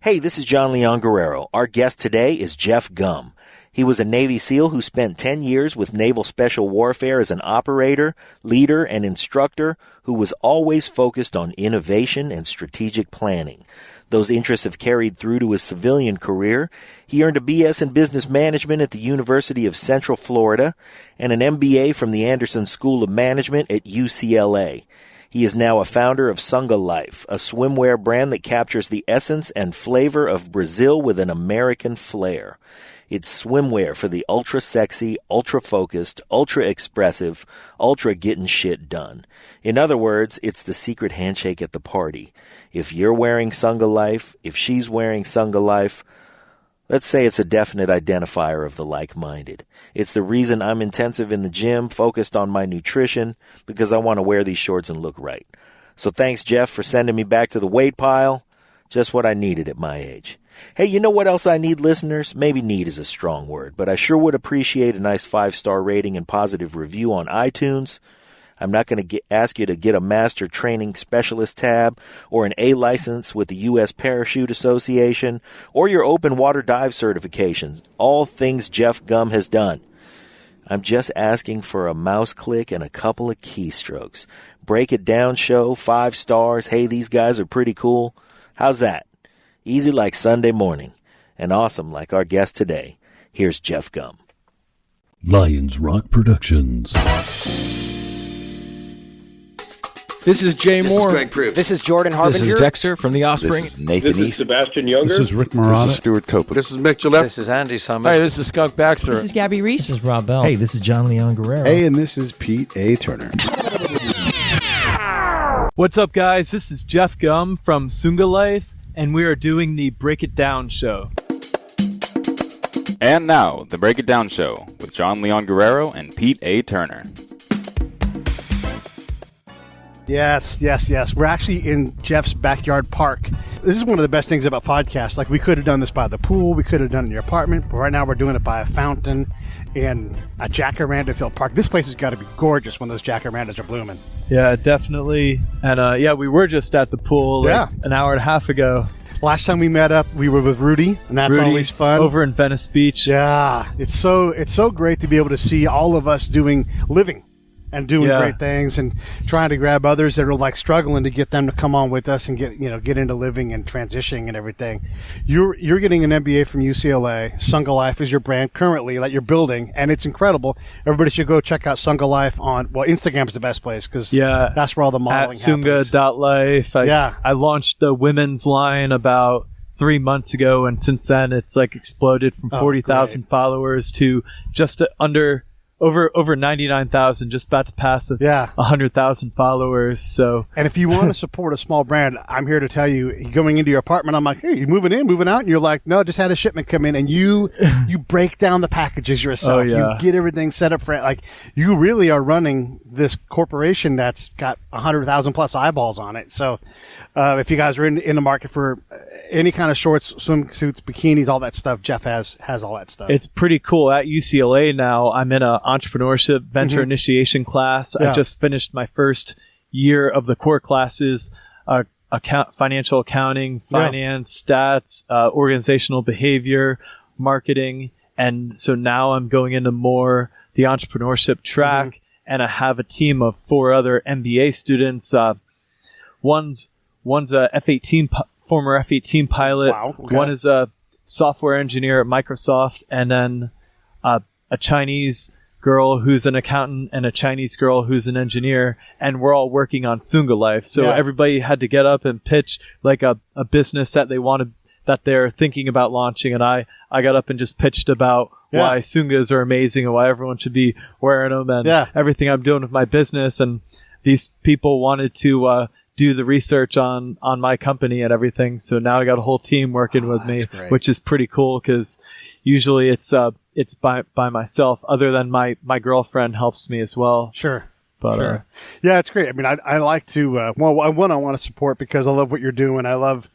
Hey, this is John Leon Guerrero. Our guest today is Jeff Gum. He was a Navy SEAL who spent 10 years with Naval Special Warfare as an operator, leader, and instructor who was always focused on innovation and strategic planning. Those interests have carried through to his civilian career. He earned a BS in Business Management at the University of Central Florida and an MBA from the Anderson School of Management at UCLA. He is now a founder of Sunga Life, a swimwear brand that captures the essence and flavor of Brazil with an American flair. It's swimwear for the ultra-sexy, ultra-focused, ultra-expressive, ultra-getting-shit-done. In other words, it's the secret handshake at the party. If you're wearing Sunga Life, if she's wearing Sunga Life, let's say it's a definite identifier of the like-minded. It's the reason I'm intensive in the gym, focused on my nutrition, because I want to wear these shorts and look right. So thanks, Jeff, for sending me back to the weight pile. Just what I needed at my age. Hey, you know what else I need, listeners? Maybe need is a strong word, but I sure would appreciate a nice 5-star rating and positive review on iTunes. I'm not going to ask you to get a Master Training Specialist tab or an A license with the U.S. Parachute Association or your open water dive certifications, all things Jeff Gum has done. I'm just asking for a mouse click and a couple of keystrokes. Break it down show, 5 stars. Hey, these guys are pretty cool. How's that? Easy like Sunday morning and awesome like our guest today. Here's Jeff Gum. Lions Rock Productions. This is Jay Moore. This is Greg Proops. This is Jordan Harbinger. This is Dexter from The Offspring. This is Nathan This East. is Sebastian Younger. This is Rick Marotta. This is Stuart Copeland. This is Mick Gillette. This is Andy Summers. Hey, this is Skunk Baxter. This is Gabby Reese. This is Rob Bell. Hey, this is John Leon Guerrero. Hey, and this is Pete A. Turner. What's up, guys? This is Jeff Gum from Sunga Life, and we are doing the Break It Down show. And now, the Break It Down show with John Leon Guerrero and Pete A. Turner. Yes. We're actually in Jeff's backyard park. This is one of the best things about podcasts. Like, we could have done this by the pool. We could have done it in your apartment. But right now we're doing it by a fountain in a jacaranda-filled park. This place has got to be gorgeous when those jacarandas are blooming. Yeah, definitely. And we were just at the pool an hour and a half ago. Last time we met up, we were with Rudy, and that's Rudy, always fun. Over in Venice Beach. Yeah, it's so great to be able to see all of us living and doing great things, and trying to grab others that are like struggling to get them to come on with us and get into living and transitioning and everything. You're getting an MBA from UCLA. Sunga Life is your brand currently that you're building, and it's incredible. Everybody should go check out Sunga Life on Instagram is the best place because that's where all the modeling at happens. Sunga.life. I launched the women's line about 3 months ago, and since then it's like exploded from 40,000 followers to just over 99,000, just about to pass 100,000 followers. So, and if you want to support a small brand, I'm here to tell you, going into your apartment, I'm like, hey, you moving in, moving out? And you're like, no, just had a shipment come in, and you break down the packages yourself. You get everything set up for it. Like, you really are running this corporation that's got 100,000 plus eyeballs on it. So, if you guys are in the market for any kind of shorts, swimsuits, bikinis, all that stuff, Jeff has all that stuff. It's pretty cool. At UCLA now, I'm in a entrepreneurship venture initiation class. I just finished my first year of the core classes, financial accounting, finance, stats, organizational behavior, marketing. And so now I'm going into more the entrepreneurship track, and I have a team of 4 other MBA students. One's a F-18 former F-18 pilot. Wow, okay. One is a software engineer at Microsoft, and then a Chinese girl who's an accountant and a Chinese girl who's an engineer, and we're all working on Sunga Life. So everybody had to get up and pitch like a business that they're thinking about launching, and I got up and just pitched about why Sungas are amazing and why everyone should be wearing them and everything I'm doing with my business. And these people wanted to do the research on my company and everything. So now I got a whole team working with me, which is pretty cool because usually it's by myself, other than my girlfriend helps me as well. Sure. But yeah, it's great. I mean, I like to I want to support because I love what you're doing. I love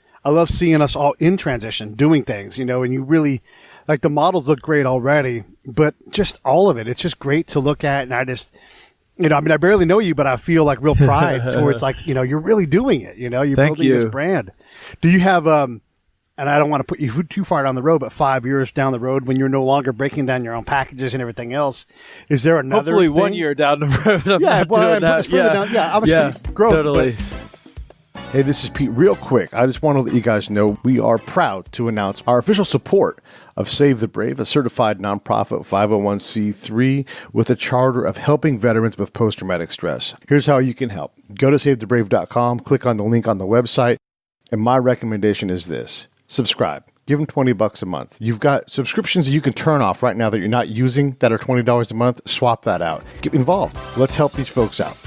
seeing us all in transition doing things, and you really like the models look great already, but just all of it, it's just great to look at. And I just, I barely know you, but I feel like real pride towards you're really doing it. You're building this brand. Do you have and I don't want to put you too far down the road, but 5 years down the road when you're no longer breaking down your own packages and everything else, is there another Hopefully thing? 1 year down the road. Obviously growth. Totally. Hey, this is Pete. Real quick, I just want to let you guys know we are proud to announce our official support of Save the Brave, a certified nonprofit 501c3 with a charter of helping veterans with post-traumatic stress. Here's how you can help. Go to SaveTheBrave.com, click on the link on the website, and my recommendation is this. Subscribe. Give them $20 a month. You've got subscriptions that you can turn off right now that you're not using that are $20 a month. Swap that out. Get involved. Let's help these folks out.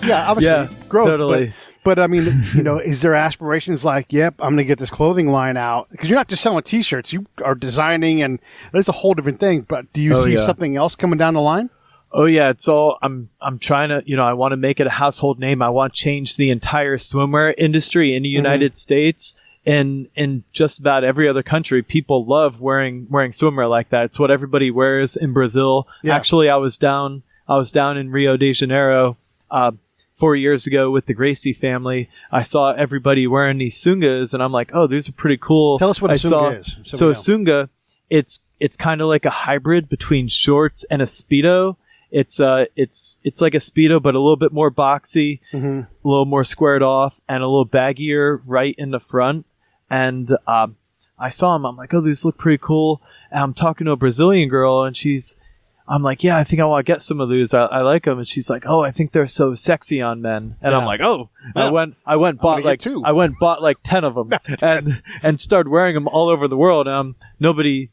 Yeah, obviously growth. Totally. But I mean, is there aspirations like, yep, I'm going to get this clothing line out? Because you're not just selling T-shirts. You are designing, and that's a whole different thing. But do you see something else coming down the line? Oh, yeah. It's all, I'm trying to, I want to make it a household name. I want to change the entire swimwear industry in the United States. And in just about every other country, people love wearing swimwear like that. It's what everybody wears in Brazil. Yeah. Actually, I was down in Rio de Janeiro 4 years ago with the Gracie family. I saw everybody wearing these sungas, and I'm like, oh, these are pretty cool. Tell us what a sunga is. So a sunga, it's kind of like a hybrid between shorts and a Speedo. It's like a Speedo, but a little bit more boxy, a little more squared off, and a little baggier right in the front. And I saw them. I'm like, oh, these look pretty cool. And I'm talking to a Brazilian girl, and I'm like, yeah, I think I want to get some of these. I like them. And she's like, oh, I think they're so sexy on men. And I'm like, oh, I went bought like 10 of them and started wearing them all over the world. Nobody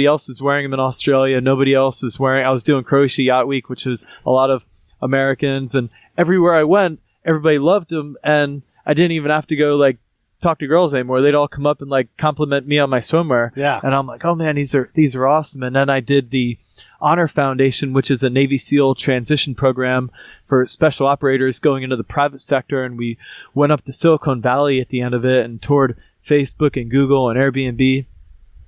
else is wearing them in Australia. Nobody else is wearing. I was doing Croatia Yacht Week, which is a lot of Americans, and everywhere I went, everybody loved them, and I didn't even have to go like talk to girls anymore. They'd all come up and like compliment me on my swimwear. Yeah. And I'm like, oh man, these are awesome. And then I did the Honor Foundation, which is a Navy SEAL transition program for special operators going into the private sector. And we went up to Silicon Valley at the end of it and toured Facebook and Google and Airbnb.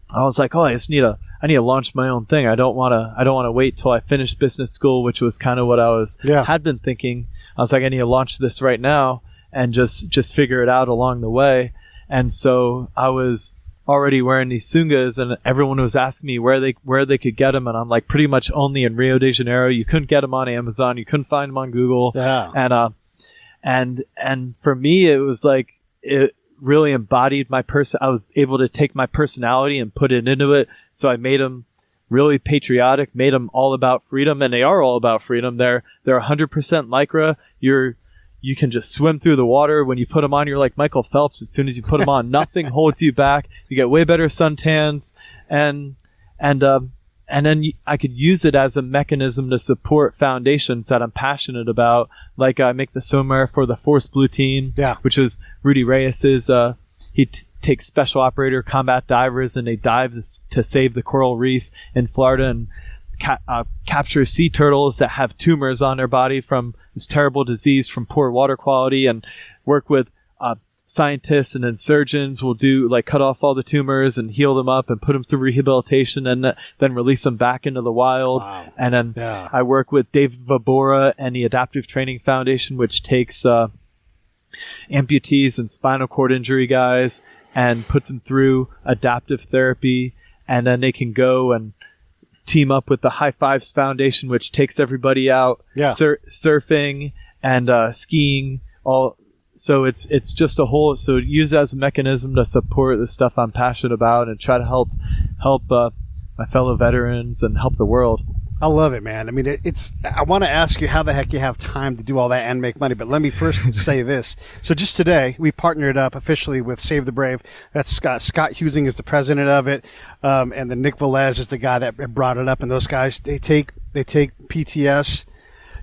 I was like, oh, I need to launch my own thing. I don't want to wait till I finish business school, which was kind of what I had been thinking. I was like, I need to launch this right now and just figure it out along the way. And so I was already wearing these sungas, and everyone was asking me where they could get them, and I'm like, pretty much only in Rio de Janeiro. You couldn't get them on Amazon. You couldn't find them on Google. Yeah. And for me, it was like it really embodied my person. I was able to take my personality and put it into it. So I made them really patriotic, made them all about freedom, and they are all about freedom. They're 100% Lycra. You can just swim through the water. When you put them on, you're like Michael Phelps. As soon as you put them on, nothing holds you back. You get way better suntans, and then I could use it as a mechanism to support foundations that I'm passionate about. Like I make the swimwear for the Force Blue Team, which is Rudy Reyes's. He takes special operator combat divers, and they dive to save the coral reef in Florida and capture sea turtles that have tumors on their body from this terrible disease from poor water quality, and work with scientists and then surgeons will do like cut off all the tumors and heal them up and put them through rehabilitation and then release them back into the wild. Wow. And then I work with David Vabora and the Adaptive Training Foundation, which takes amputees and spinal cord injury guys and puts them through adaptive therapy, and then they can go and team up with the High Fives Foundation, which takes everybody out surfing and skiing. So it's just a whole. So use it as a mechanism to support the stuff I'm passionate about and try to help my fellow veterans and help the world. I love it, man. I mean, I want to ask you how the heck you have time to do all that and make money, but let me first say this. So just today, we partnered up officially with Save the Brave. That's Scott. Scott Husing is the president of it, and then Nick Velez is the guy that brought it up. And those guys, they take PTS.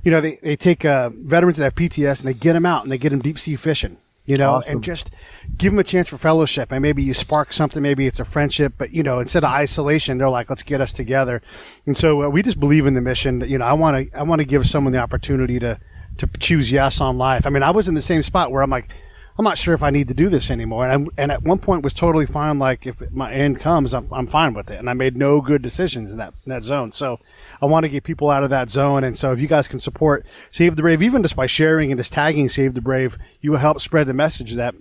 You know, they take veterans that have PTS and they get them out and they get them deep sea fishing. You know, awesome. And just give them a chance for fellowship. And maybe you spark something. Maybe it's a friendship. But, you know, instead of isolation, they're like, let's get us together. And so we just believe in the mission. You know, I want to give someone the opportunity to choose yes on life. I mean, I was in the same spot where I'm like, I'm not sure if I need to do this anymore. And at one point was totally fine. Like, if my end comes, I'm fine with it. And I made no good decisions in that zone. So I want to get people out of that zone. And so if you guys can support Save the Brave, even just by sharing and just tagging Save the Brave, you will help spread the message that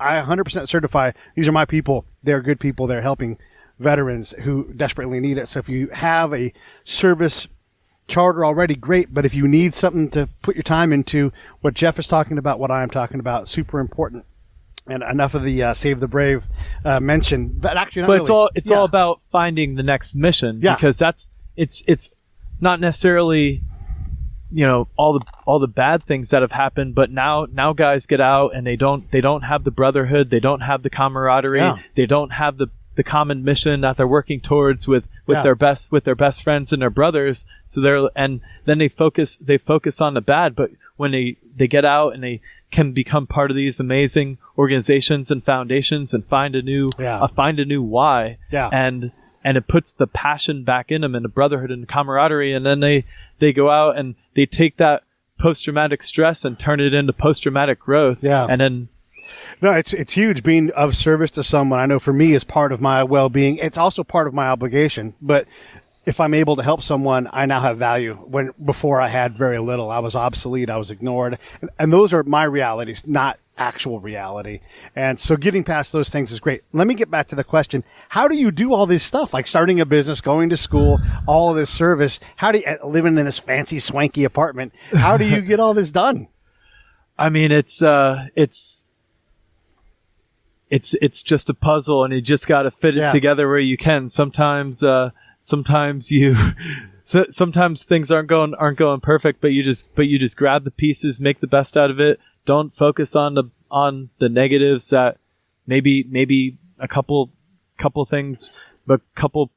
I 100% certify these are my people. They're good people. They're helping veterans who desperately need it. So if you have a service charter already, great. But if you need something to put your time into, what Jeff is talking about, what I'm talking about, super important. And enough of the Save the Brave mention, but actually, not really. It's all about finding the next mission, because it's not necessarily, all the bad things that have happened, but now guys get out and they don't have the brotherhood, they don't have the camaraderie, they don't have the common mission that they're working towards with their best friends and their brothers. So then they focus on the bad, but when they get out and they can become part of these amazing organizations and foundations and find a new why, and it puts the passion back in them and the brotherhood and camaraderie, and then they go out and they take that post-traumatic stress and turn it into post-traumatic growth. And then no, it's huge being of service to someone. I know for me is part of my well-being. It's also part of my obligation, but if I'm able to help someone, I now have value. When before I had very little, I was obsolete, I was ignored, and those are my realities, not actual reality. And so getting past those things is great. Let me get back to the question: how do you do all this stuff, like starting a business, going to school, all of this service? How do you living in this fancy, swanky apartment? How do you get all this done? I mean, it's just a puzzle, and you just got to fit it together where you can. Sometimes sometimes things aren't going perfect, but you just grab the pieces, make the best out of it. Don't focus on the negatives that maybe a couple things, but couple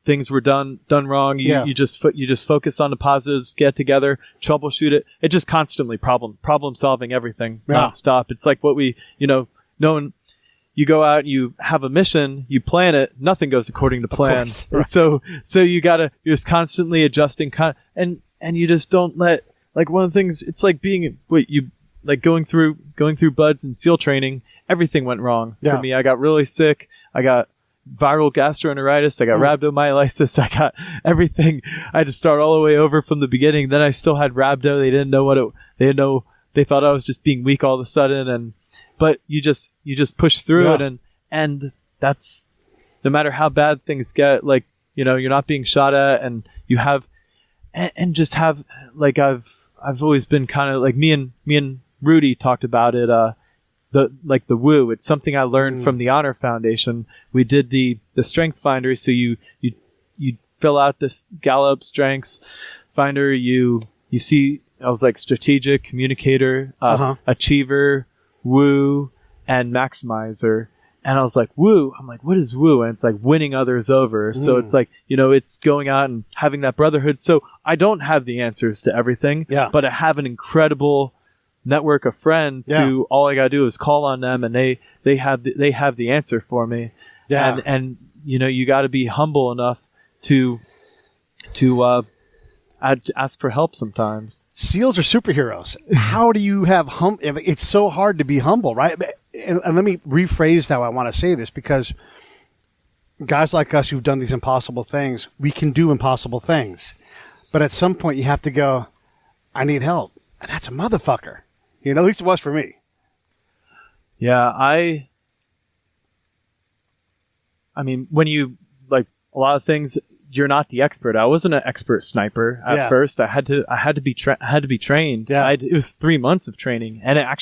things were done wrong. You just focus on the positives, get together, troubleshoot it. It's just constantly problem solving everything nonstop. It's like what we, knowing you go out, you have a mission, you plan it, nothing goes according to plan. Course, right. So you're just constantly adjusting, and you just don't let, like, one of the things, it's like going through buds and SEAL training, everything went wrong for me. I got really sick. I got viral gastroenteritis. I got rhabdomyolysis. I got everything. I had to start all the way over from the beginning. Then I still had rhabdo. They didn't know they thought I was just being weak all of a sudden, but you just push through it, and that's, no matter how bad things get, like, you're not being shot at, and you have, and just have, like, I've always been kind of like, me and Rudy talked about it, the woo. It's something I learned from the Honor Foundation. We did the strength finder. So you fill out this Gallup strengths finder. You see, I was like strategic, communicator, achiever, woo, and maximizer. And I was like, woo. I'm like, what is woo? And it's like winning others over. So it's like, it's going out and having that brotherhood. So I don't have the answers to everything, but I have an incredible network of friends who all I gotta do is call on them, and they have the answer for me. And you got to be humble enough to ask for help sometimes. SEALs are superheroes. How do you have it's so hard to be humble, right? And let me rephrase how I want to say this, because guys like us who've done these impossible things, we can do impossible things. But at some point you have to go, I need help. And that's a motherfucker. At least it was for me. Yeah, I mean, when you, like, a lot of things, you're not the expert. I wasn't an expert sniper at first. I had to be trained. It was 3 months of training, and I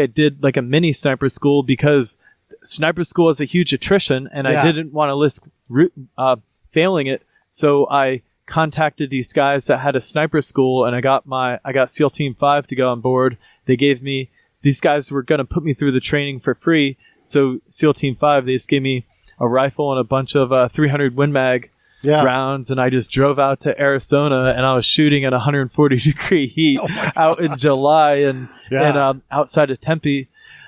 did like a mini sniper school, because sniper school has a huge attrition, and I didn't want to risk failing it. So I contacted these guys that had a sniper school, and I got SEAL Team 5 to go on board. These guys were going to put me through the training for free. So SEAL Team 5, they just gave me a rifle and a bunch of 300 Win Mag rounds, and I just drove out to Arizona, and I was shooting at 140 degree heat out in July and outside of Tempe,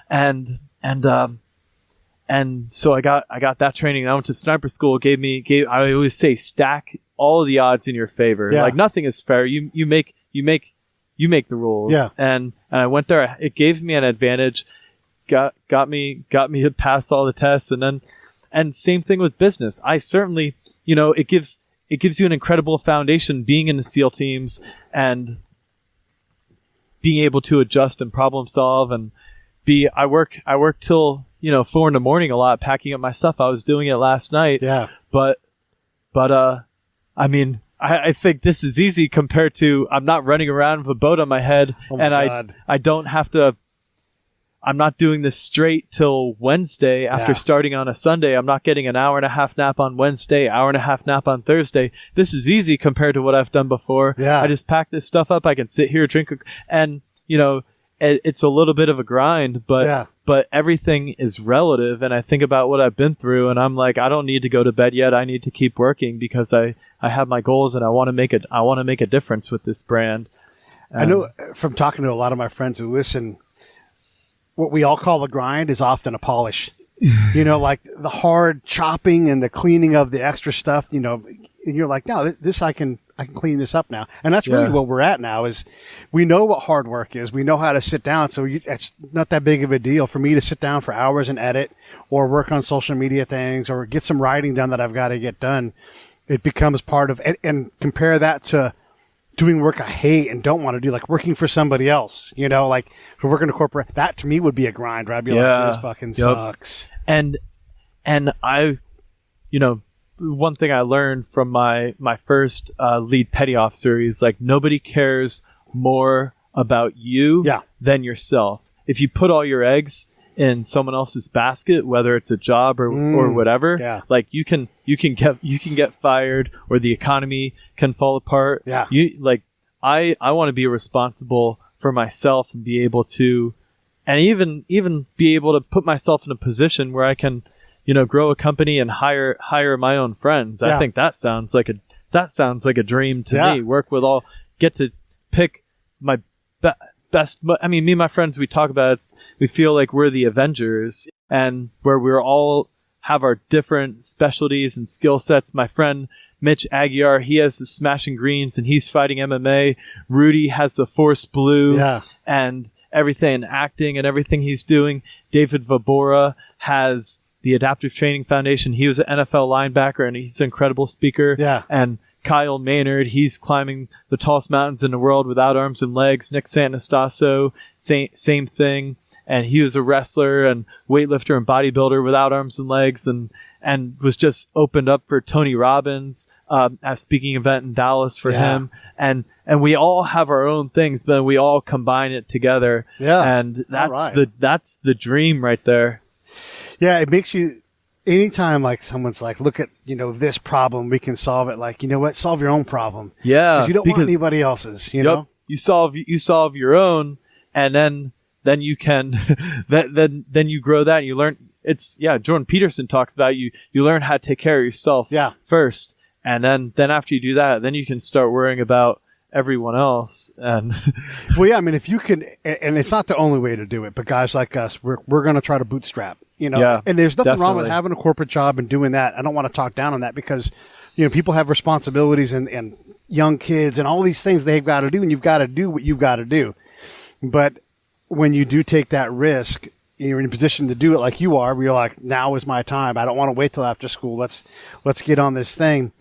and so I got that training. I went to sniper school. I always say, stack all of the odds in your favor. Like, nothing is fair. You make the rules. And I went there. It gave me an advantage. Got me to pass all the tests, and same thing with business. I certainly, it gives you an incredible foundation being in the SEAL teams and being able to adjust and problem solve and I work till 4 a.m. a lot, packing up my stuff. I was doing it last night. Yeah. But I mean, I think this is easy compared to I'm not running around with a boat on my head, I don't have to. I'm not doing this straight till Wednesday after starting on a Sunday. I'm not getting an hour and a half nap on Wednesday, hour and a half nap on Thursday. This is easy compared to what I've done before. Yeah. I just pack this stuff up. I can sit here, drink, and it's a little bit of a grind, but everything is relative. And I think about what I've been through, and I'm like, I don't need to go to bed yet. I need to keep working because I have my goals, and I want to make a difference with this brand. I know from talking to a lot of my friends who listen, what we all call the grind is often a polish. Like the hard chopping and the cleaning of the extra stuff. And you're like, no, this I can clean this up now. And that's really what we're at now. Is we know what hard work is. We know how to sit down. So it's not that big of a deal for me to sit down for hours and edit, or work on social media things, or get some writing done that I've got to get done. It becomes part of, and compare that to doing work I hate and don't want to do, like working for somebody else, like for working a corporate, that to me would be a grind, where I'd be like, this fucking sucks. And I, one thing I learned from my first lead petty officer is like, nobody cares more about you than yourself. If you put all your eggs in someone else's basket, whether it's a job or whatever, like you can get fired, or the economy can fall apart. I want to be responsible for myself and be able to, and even be able to put myself in a position where I can, grow a company and hire my own friends. I think that sounds like a dream to me. Get to pick my best. I mean, me and my friends, we talk about it. We feel like we're the Avengers, and where we're all have our different specialties and skill sets. My friend Mitch Aguiar, he has the Smashing Greens and he's fighting MMA. Rudy has the Force Blue and everything, and acting and everything he's doing. David Vabora has the Adaptive Training Foundation. He was an NFL linebacker and he's an incredible speaker. And Kyle Maynard, he's climbing the tallest mountains in the world without arms and legs. Nick Santastasso, same thing. And he was a wrestler and weightlifter and bodybuilder without arms and legs, and was just opened up for Tony Robbins at a speaking event in Dallas for him. And we all have our own things, but we all combine it together. And that's the dream right there. Yeah, it makes you, anytime like someone's like, look at, this problem, we can solve it. Like, you know what? Solve your own problem. Yeah. Because you don't want anybody else's, know? You solve your own, and then you can, then you grow that and you learn. It's, Jordan Peterson talks about you learn how to take care of yourself first. And then after you do that, then you can start worrying about everyone else. And I mean, if you can, and it's not the only way to do it, but guys like us, we're going to try to bootstrap, and there's nothing wrong with having a corporate job and doing that. I don't want to talk down on that, because, people have responsibilities and young kids and all these things they've got to do, and you've got to do what you've got to do. But when you do take that risk, you're in a position to do it like you are, where you're like, now is my time. I don't want to wait till after school. Let's get on this thing.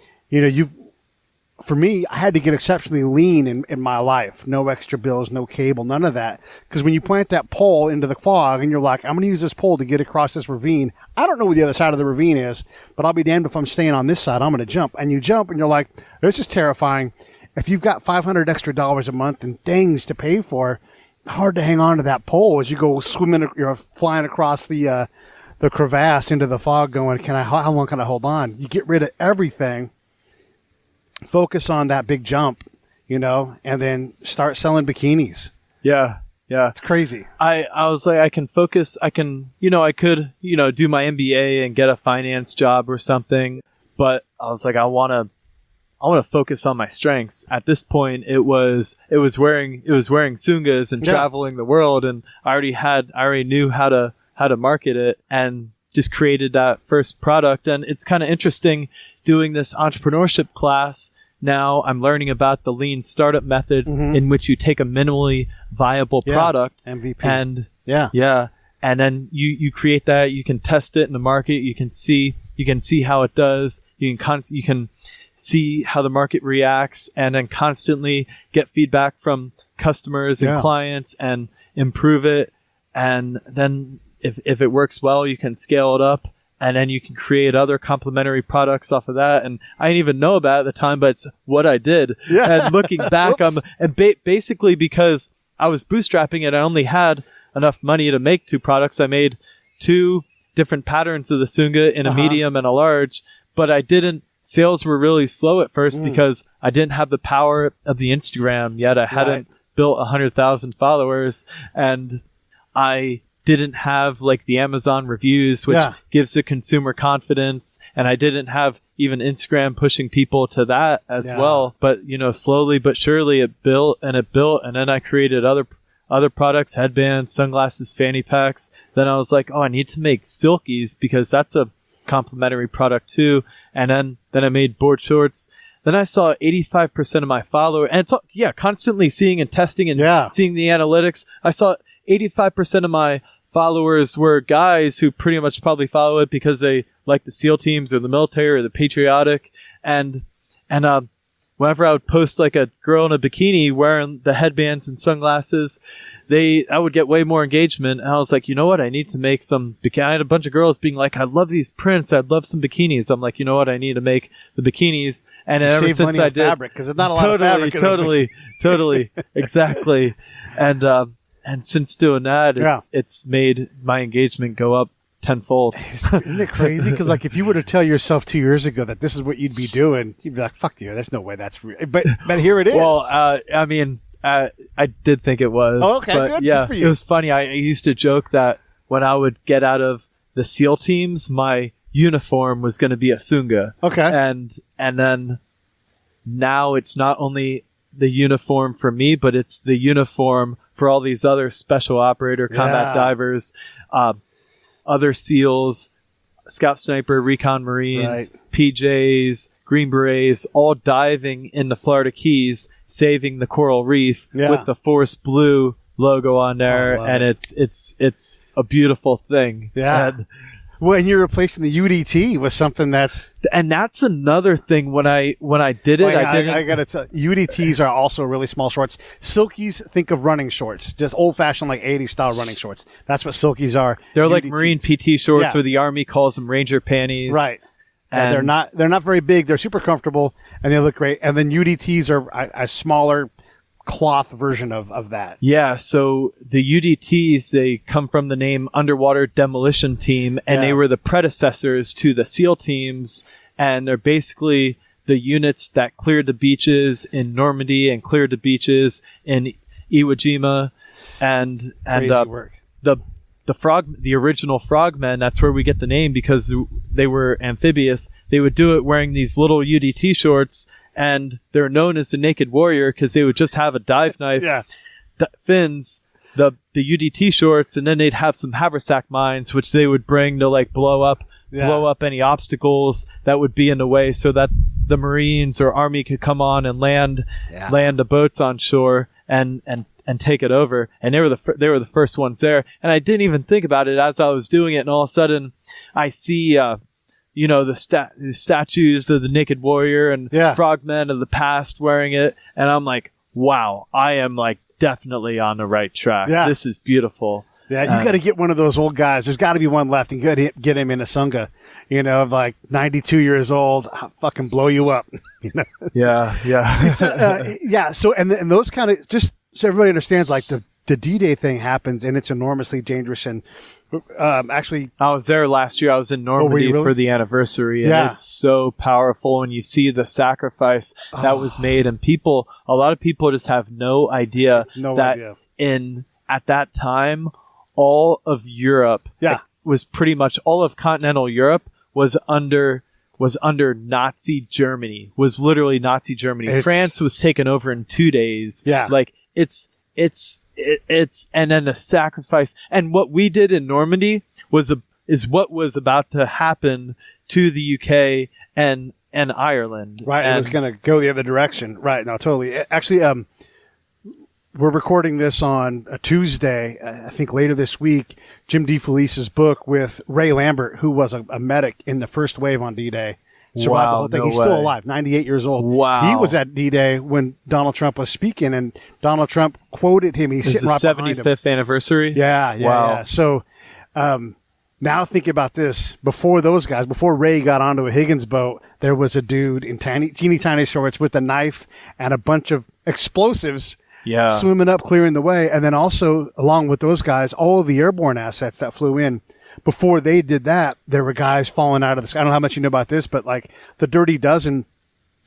For me, I had to get exceptionally lean in my life. No extra bills, no cable, none of that. Because when you plant that pole into the fog and you're like, I'm going to use this pole to get across this ravine. I don't know where the other side of the ravine is, but I'll be damned if I'm staying on this side. I'm going to jump. And you jump and you're like, this is terrifying. If you've got $500 extra a month and things to pay for, hard to hang on to that pole as you go swimming, flying across the crevasse into the fog going, how long can I hold on? You get rid of everything, focus on that big jump, and then start selling bikinis. Yeah. It's crazy. I was like, I can focus. I can, I could, do my MBA and get a finance job or something. But I was like, I want to focus on my strengths. At this point, it was wearing Sungas and traveling the world, and I already knew how to market it, and just created that first product. And it's kind of interesting doing this entrepreneurship class. Now I'm learning about the lean startup method, in which you take a minimally viable product, MVP, and and then you create that. You can test it in the market. You can see how it does. You can see how the market reacts, and then constantly get feedback from customers and clients and improve it. and then if it works well, you can scale it up, and then you can create other complementary products off of that. And I didn't even know about it at the time, but it's what I did. Yeah. And looking back, basically because I was bootstrapping it, I only had enough money to make 2 products. I made 2 different patterns of the Sunga in a medium and a large, but sales were really slow at first because I didn't have the power of the Instagram yet. I hadn't built 100,000 followers, and I didn't have like the Amazon reviews, which gives the consumer confidence. And I didn't have even Instagram pushing people to that as well. But, slowly but surely it built. And then I created other products, headbands, sunglasses, fanny packs. Then I was like, I need to make silkies because that's a complementary product too. And then I made board shorts. Then I saw 85% of my followers, and it's constantly seeing and testing and seeing the analytics. I saw 85% of my followers were guys who pretty much probably follow it because they like the SEAL teams or the military or the patriotic. And whenever I would post like a girl in a bikini wearing the headbands and sunglasses, I would get way more engagement. And I was like, you know what? I need to make some I had a bunch of girls being like, I love these prints. I'd love some bikinis. I'm like, you know what? I need to make the bikinis. And ever since I did, fabric, because there's not a lot of fabric. Totally, exactly. And since doing that, it's made my engagement go up tenfold. Isn't it crazy? Because like if you were to tell yourself 2 years ago that this is what you'd be doing, you'd be like, "Fuck you! There's no way that's real." But here it is. Well, I did think it was. Oh, okay, but good. Yeah, Good for you. It was funny. I used to joke that when I would get out of the SEAL teams, my uniform was going to be a Sunga. Okay. And then now it's not only the uniform for me, but it's the uniform for all these other special operator, combat divers, other SEALs, Scout Sniper, Recon Marines, PJs, Green Berets, all diving in the Florida Keys, saving the coral reef with the Force Blue logo on there, and it's a beautiful thing. Yeah. And you're replacing the UDT with something that's another thing. When I did it, I gotta tell UDTs are also really small shorts. Silkies, think of running shorts, just old fashioned like 80s style running shorts. That's what silkies are. They're UDTs. like Marine PT shorts, or the Army calls them Ranger panties. Right. And they're not very big. They're super comfortable and they look great. And then UDTs are a smaller cloth version of that. Yeah, so the UDTs, they come from the name Underwater Demolition Team, and they were the predecessors to the SEAL teams, and they're basically the units that cleared the beaches in Normandy and cleared the beaches in Iwo Jima, and work. The original frogmen, that's where we get the name because they were amphibious. They would do it wearing these little UDT shorts, and they're known as the Naked Warrior because they would just have a dive knife, fins, the UDT shorts, and then they'd have some haversack mines, which they would bring to like blow up any obstacles that would be in the way, so that the Marines or Army could come on and land the boats on shore and take it over. And they were the first ones there. And I didn't even think about it as I was doing it, and all of a sudden I see the statues of the Naked Warrior and frogmen of the past wearing it, and I'm like, wow, I am like definitely on the right track. This is beautiful. Yeah, you got to get one of those old guys. There's got to be one left, and get him in a Sunga. Like 92 years old, I'll fucking blow you up. Yeah. So and those kind of, just so everybody understands, like the D-Day thing happens, and it's enormously dangerous. And actually, I was there last year. I was in Normandy for the anniversary, and it's so powerful. And you see the sacrifice that was made, and a lot of people just have no idea at that time, all of Europe was pretty much all of continental Europe was under Nazi Germany, was literally Nazi Germany. France was taken over in 2 days. Yeah. Like it's and then the sacrifice, and what we did in Normandy is what was about to happen to the UK and Ireland. Right. It was going to go the other direction. Right. No, totally. Actually, we're recording this on a Tuesday. I think later this week, Jim DeFelice's book with Ray Lambert, who was a medic in the first wave on D-Day, Survived the whole thing. no He's still way. alive, 98 years old. Wow. He was at D-Day when Donald Trump was speaking, and Donald Trump quoted him. He's This is sitting the right behind him. 75th anniversary. Yeah. Wow. So now think about this. Before those guys, before Ray got onto a Higgins boat, there was a dude in teeny tiny shorts with a knife and a bunch of explosives Yeah. swimming up, clearing the way. And then also, along with those guys, all of the airborne assets that flew in. Before they did that, there were guys falling out of the sky. I don't know how much you know about this, but like the Dirty Dozen,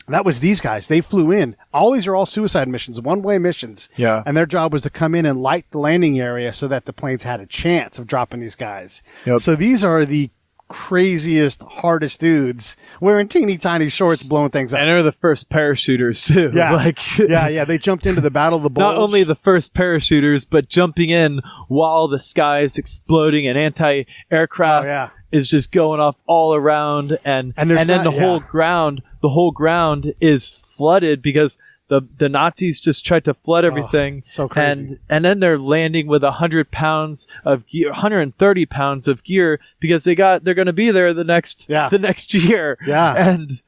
that was these guys. They flew in. All these are all suicide missions, one-way missions. Yeah. And their job was to come in and light the landing area so that the planes had a chance of dropping these guys. Yep. So these are the craziest, hardest dudes wearing teeny tiny shorts, blowing things up. And they're the first parachuters too. Yeah. Like yeah. They jumped into the Battle of the Bulge. not only the first parachuters, but jumping in while the sky is exploding and anti-aircraft Oh, yeah. is just going off all around, and there's then not- the whole ground is flooded because the Nazis just tried to flood everything. so crazy. And then they're landing with 100 pounds of gear, 130 pounds of gear because they're going to be there the next year. Yeah. And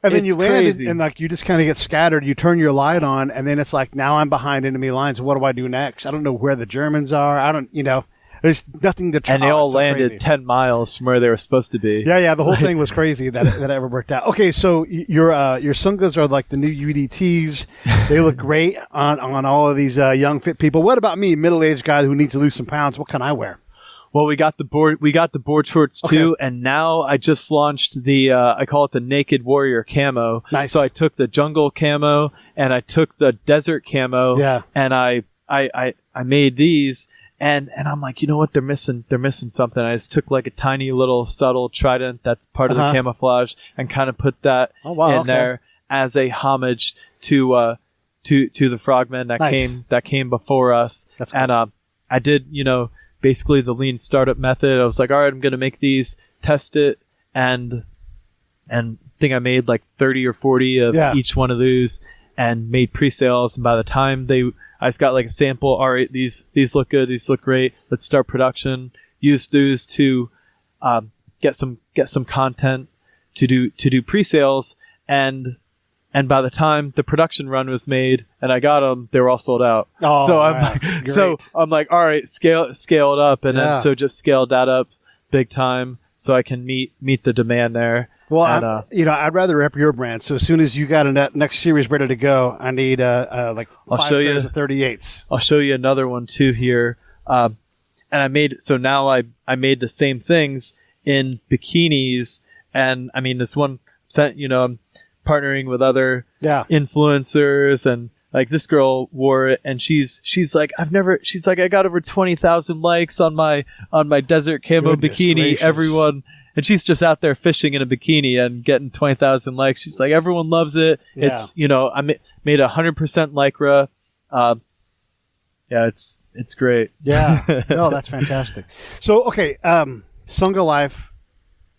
then you it's land crazy. and like you just kind of get scattered. You turn your light on, and then it's like, now I'm behind enemy lines. What do I do next? I don't know where the Germans are. I don't, there's nothing to try. And they all It's so landed crazy. 10 miles from where they were supposed to be. Yeah. The whole thing was crazy that it ever worked out. Okay, so your Sungas are like the new UDTs. They look great on all of these young fit people. What about me, middle-aged guy who needs to lose some pounds? What can I wear? Well, we got the board shorts too, and now I just launched the I call it the Naked Warrior camo. Nice. So I took the jungle camo and I took the desert camo. Yeah. And I made these. And I'm like, you know what? They're missing something. I just took like a tiny little subtle trident that's part of the camouflage and kind of put that in there as a homage to the frogmen that came before us. That's cool. And I did, basically the lean startup method. I was like, all right, I'm going to make these, test it, and I think I made like 30 or 40 of each one of those and made pre-sales. And by the time I just got like a sample. All right, these look good. These look great. Let's start production. Use those to get some content to do pre-sales. And by the time the production run was made and I got them, they were all sold out. Oh, so great. I'm like, all right, scale it up, and then so just scaled that up big time so I can meet the demand there. Well, and, I'd rather rep your brand. So as soon as you got a next series ready to go, I need like 5 pairs of 38s. I'll show you another one too here. And I made the same things in bikinis, and I mean this one, I'm partnering with other influencers, and like this girl wore it, and she's like, I got over 20,000 likes on my desert camo bikini. Gracious. Everyone. And she's just out there fishing in a bikini and getting 20,000 likes. She's like, everyone loves it. Yeah. It's, I made 100% Lycra. It's great. Yeah. No, that's fantastic. So, okay. Sunga Life,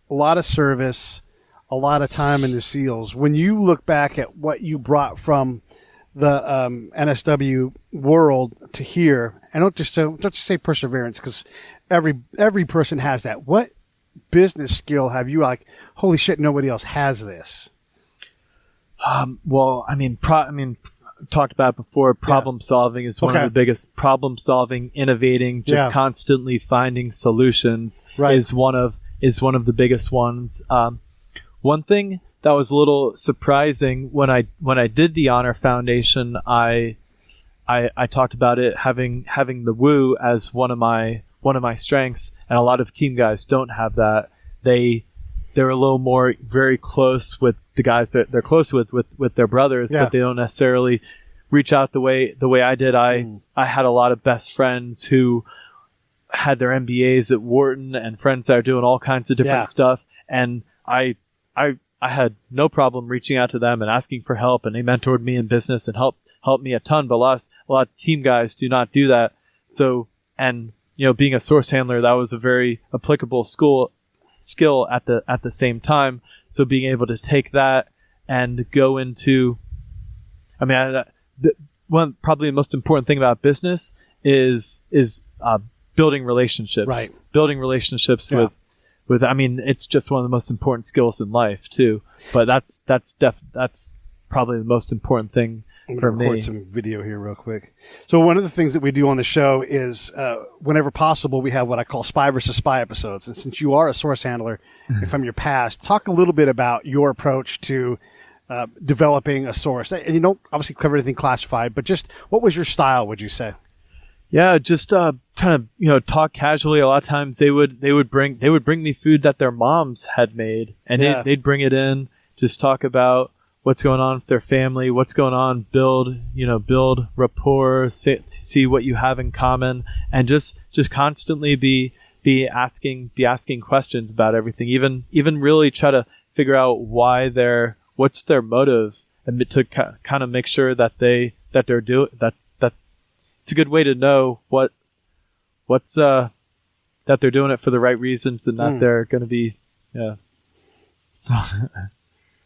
a lot of service, a lot of time in the SEALs. When you look back at what you brought from the NSW world to here, and don't just say perseverance, because every person has that. What business skill have you like, holy shit, nobody else has this? Well, talked about before, problem solving is one of the biggest. Problem solving, innovating, just constantly finding solutions is one of the biggest ones. One thing that was a little surprising when I did the Honor Foundation, I talked about it having the woo as one of my strengths, and a lot of team guys don't have that. They're a little more very close with the guys that they're close with their brothers, but they don't necessarily reach out the way I did. I had a lot of best friends who had their MBAs at Wharton and friends that are doing all kinds of different stuff, and I had no problem reaching out to them and asking for help, and they mentored me in business and helped me a ton. But a lot of team guys do not do that. So, and being a source handler, that was a very applicable skill at the same time. So being able to take that and go into, probably the most important thing about business is building relationships. Right. Building relationships I mean, it's just one of the most important skills in life too. But that's probably the most important thing for me. Record some video here real quick. So one of the things that we do on the show is whenever possible, we have what I call spy versus spy episodes. And since you are a source handler from your past, talk a little bit about your approach to developing a source. And you don't obviously cover anything classified, but just what was your style, would you say? Yeah, just kind of talk casually. A lot of times they would bring me food that their moms had made, and they'd bring it in. Just talk about what's going on with their family, what's going on, build rapport, see what you have in common, and just constantly be asking questions about everything. Even really try to figure out what's their motive, and to kind of make sure that they're doing that. It's a good way to know what's that they're doing it for the right reasons, and that they're going to be. Yeah.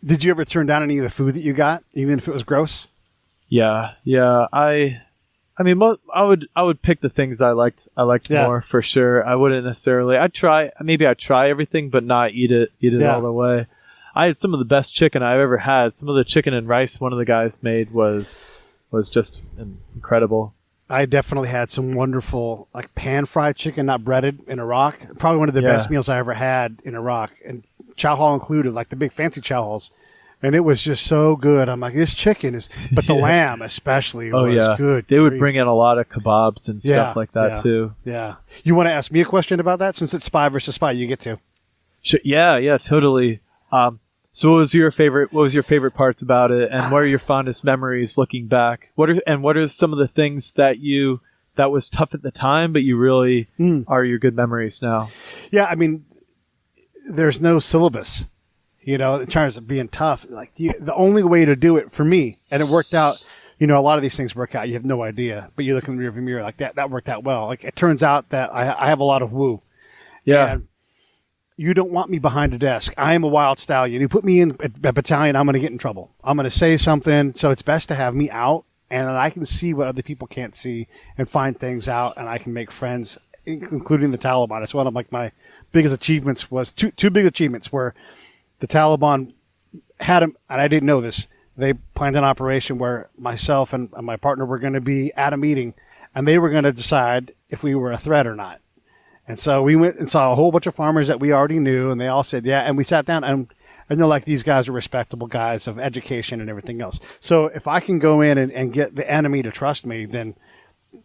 Did you ever turn down any of the food that you got, even if it was gross? Yeah. I mean, I would pick the things I liked more, for sure. I wouldn't necessarily. I'd try everything, but not eat it all the way. I had some of the best chicken I've ever had. Some of the chicken and rice one of the guys made was just incredible. I definitely had some wonderful, like, pan-fried chicken, not breaded, in Iraq. Probably one of the best meals I ever had in Iraq, and chow hall included, like the big fancy chow halls. And it was just so good. I'm like, this chicken is, but the lamb especially was good. They would bring in a lot of kebabs and stuff like that too. Yeah. You want to ask me a question about that? Since it's spy versus spy, you get to. Sure. Yeah, totally. So what was your favorite parts about it, and what are your fondest memories looking back? What are some of the things that was tough at the time, but you really are your good memories now? Yeah, I mean, there's no syllabus, in terms of being tough. Like the only way to do it for me, and it worked out. A lot of these things work out. You have no idea, but you look in the rearview mirror like that worked out well. Like it turns out that I have a lot of woo. Yeah. And you don't want me behind a desk. I am a wild stallion. You put me in a battalion, I'm going to get in trouble. I'm going to say something. So it's best to have me out, and I can see what other people can't see and find things out, and I can make friends, including the Taliban. It's one of my biggest achievements was two big achievements were the Taliban had them, and I didn't know this. They planned an operation where myself and my partner were going to be at a meeting, and they were going to decide if we were a threat or not. And so we went and saw a whole bunch of farmers that we already knew, and they all said, yeah. And we sat down, and I know, like, these guys are respectable guys of education and everything else. So if I can go in and get the enemy to trust me, then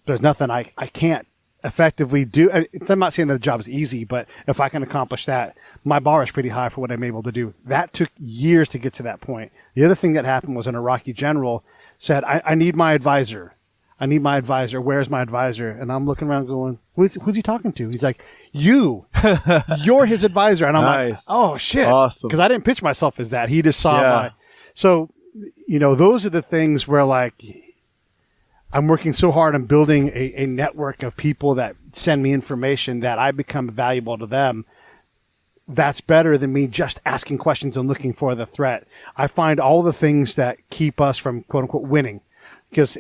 there's nothing I can't effectively do. I'm not saying that the job is easy, but if I can accomplish that, my bar is pretty high for what I'm able to do. That took years to get to that point. The other thing that happened was an Iraqi general said, I need my advisor. I need my advisor. Where's my advisor? And I'm looking around going, who's he talking to? He's like, you're his advisor. And I'm like, oh, shit. Awesome. Because I didn't pitch myself as that. He just saw So, those are the things where, like, I'm working so hard on building a network of people that send me information that I become valuable to them. That's better than me just asking questions and looking for the threat. I find all the things that keep us from, quote unquote, winning. Because,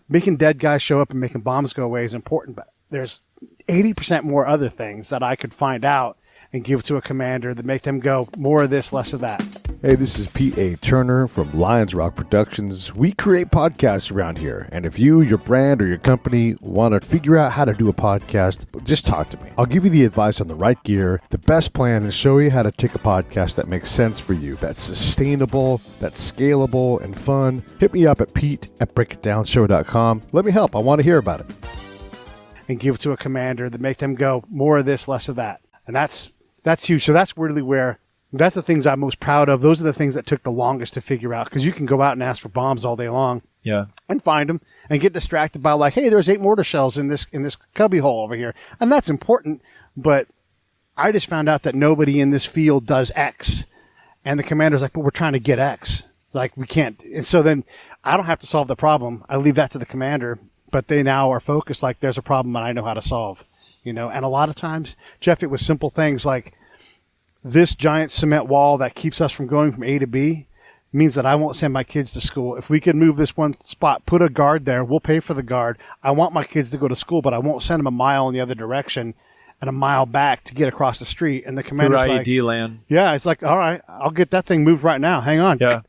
making dead guys show up and making bombs go away is important, but there's 80% more other things that I could find out and give to a commander that make them go, more of this, less of that. Hey, this is Pete A. Turner from Lions Rock Productions. We create podcasts around here, and if you, your brand, or your company want to figure out how to do a podcast, just talk to me. I'll give you the advice on the right gear, the best plan, and show you how to take a podcast that makes sense for you, that's sustainable, that's scalable, and fun. Hit me up at pete@breakitdownshow.com. Let me help. I want to hear about it. And give to a commander that make them go, more of this, less of that. And that's huge. So that's really where, that's the things I'm most proud of. Those are the things that took the longest to figure out, because you can go out and ask for bombs all day long. Yeah. And find them and get distracted by, like, hey, there's 8 mortar shells in this cubby hole over here. And that's important. But I just found out that nobody in this field does X. And the commander's like, but we're trying to get X. Like, we can't. And so then I don't have to solve the problem. I leave that to the commander. But they now are focused like there's a problem that I know how to solve. And a lot of times, Jeff, it was simple things like this giant cement wall that keeps us from going from A to B means that I won't send my kids to school. If we can move this one spot, put a guard there, we'll pay for the guard. I want my kids to go to school, but I won't send them a mile in the other direction. and a mile back to get across the street. And the commander's like, IED land. yeah, it's like, all right, I'll get that thing moved right now. Hang on. Yeah.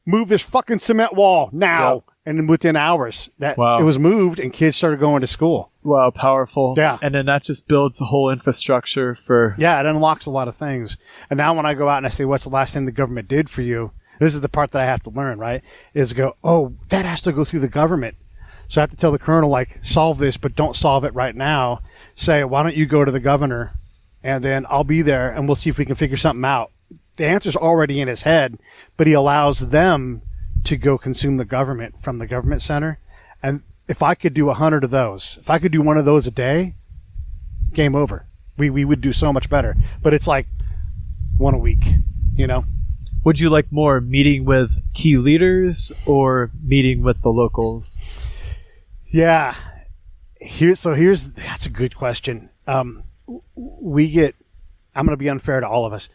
Move this fucking cement wall now. Yeah. And then within hours, it Wow. was moved and kids started going to school. Wow, powerful. Yeah. And then that just builds the whole infrastructure for... Yeah, it unlocks a lot of things. And now when I go out and I say, what's the last thing the government did for you? This is the part that I have to learn, right? Is go, oh, that has to go through the government. So I have to tell the colonel, like, solve this, but don't solve it right now. Say, why don't you go to the governor, and then I'll be there, and we'll see if we can figure something out. The answer's already in his head, but he allows them to go consume the government from the government center. And if I could do 100 of those, if I could do one of those a day, game over. We would do so much better. But it's like one a week, you know? Would you like more meeting with key leaders or meeting with the locals? Yeah. That's a good question. I'm going to be unfair to all of us.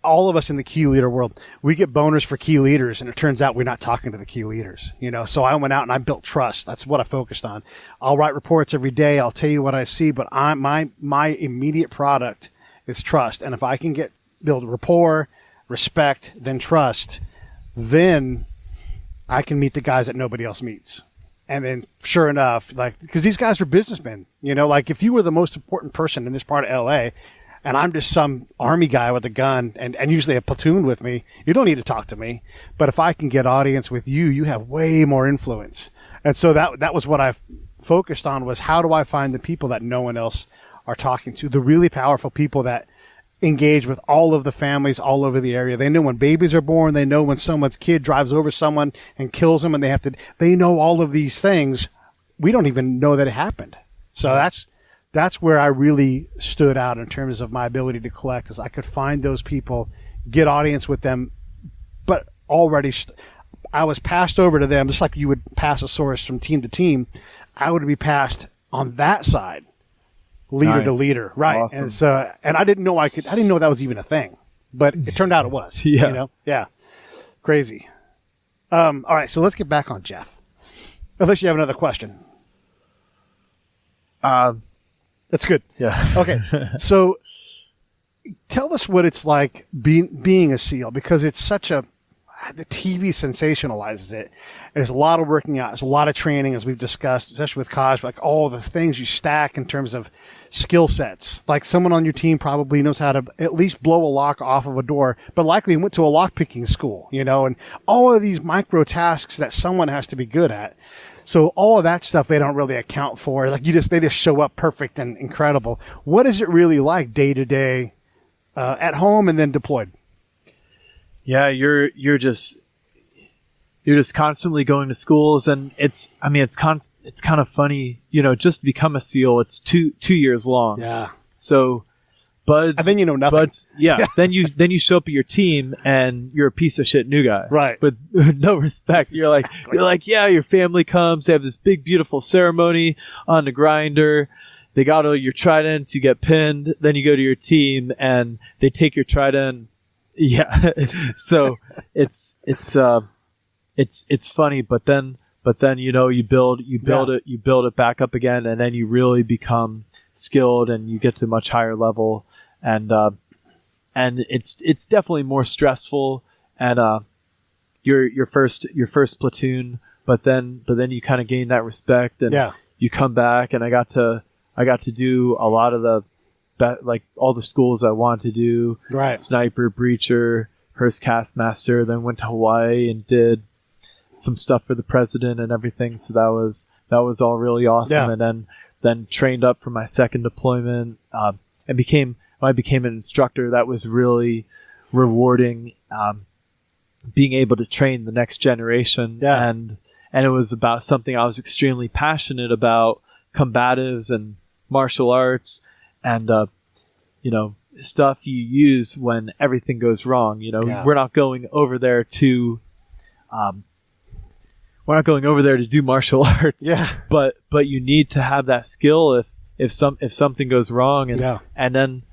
All of us in the key leader world, we get boners for key leaders, and it turns out we're not talking to the key leaders, you know? So I went out and I built trust. That's what I focused on. I'll write reports every day. I'll tell you what I see, but my immediate product is trust. And if I can build rapport, respect, then trust, then I can meet the guys that nobody else meets. And then sure enough, like, because these guys are businessmen, you know, like if you were the most important person in this part of LA, and I'm just some army guy with a gun and usually a platoon with me, you don't need to talk to me. But if I can get audience with you, you have way more influence. And so that was what I focused on, was how do I find the people that no one else are talking to, the really powerful people that engage with all of the families all over the area. They know when babies are born. They know when someone's kid drives over someone and kills them, and they know all of these things. We don't even know that it happened. So that's where I really stood out in terms of my ability to collect, is I could find those people, get audience with them, but already I was passed over to them, just like you would pass a source from team to team. I would be passed on that side, leader to leader, right? Awesome. And I didn't know I didn't know that was even a thing, but it turned out it was. Yeah. You know? Yeah. Crazy. All right, so let's get back on Jeff. Unless you have another question. That's good. Yeah. Okay. So tell us what it's like being a SEAL, because it's the TV sensationalizes it. There's a lot of working out. There's a lot of training, as we've discussed, especially with Kaj, like all the things you stack in terms of skill sets. Like someone on your team probably knows how to at least blow a lock off of a door, but likely went to a lock picking school, you know, and all of these micro tasks that someone has to be good at. So all of that stuff they don't really account for. Like they just show up perfect and incredible. What is it really like day to day at home and then deployed? Yeah, you're just constantly going to schools, and it's kind of funny, you know, just to become a SEAL. It's 2 years long. Yeah. So buds, and then you know nothing. Yeah. then you show up at your team and you're a piece of shit new guy. Right. With no respect. You're like, yeah, your family comes, they have this big, beautiful ceremony on the grinder. They got all your tridents, you get pinned, then you go to your team and they take your trident. Yeah. So it's funny, but then, you know, you build it back up again, and then you really become skilled and you get to a much higher level. And it's definitely more stressful, and your first platoon, but then you kind of gain that respect, and you come back, and I got to do a lot of like all the schools I wanted to do, right? Sniper, Breacher, Hearst Castmaster, then went to Hawaii and did some stuff for the president and everything. So that was all really awesome. Yeah. And then trained up for my second deployment, and when I became an instructor, that was really rewarding, being able to train the next generation. Yeah. And it was about something I was extremely passionate about, combatives and martial arts, and, you know, stuff you use when everything goes wrong. You know, we're not going over there to do martial arts. Yeah. But you need to have that skill if something goes wrong, and then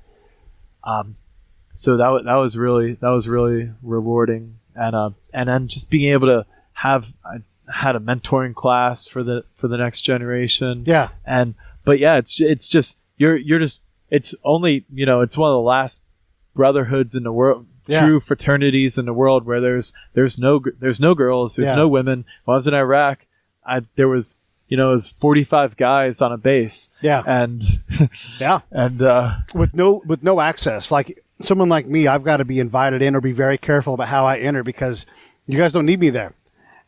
so that was really rewarding, and then just being able to I had a mentoring class for the next generation. Yeah. But it's just you're just it's only, it's one of the last brotherhoods in the world, Yeah. true fraternities in the world where there's no girls, there's no women. When I was in Iraq, there was, it was 45 guys on a base. Yeah. And Yeah. and with no access. Like someone like me, I've got to be invited in or be very careful about how I enter because you guys don't need me there.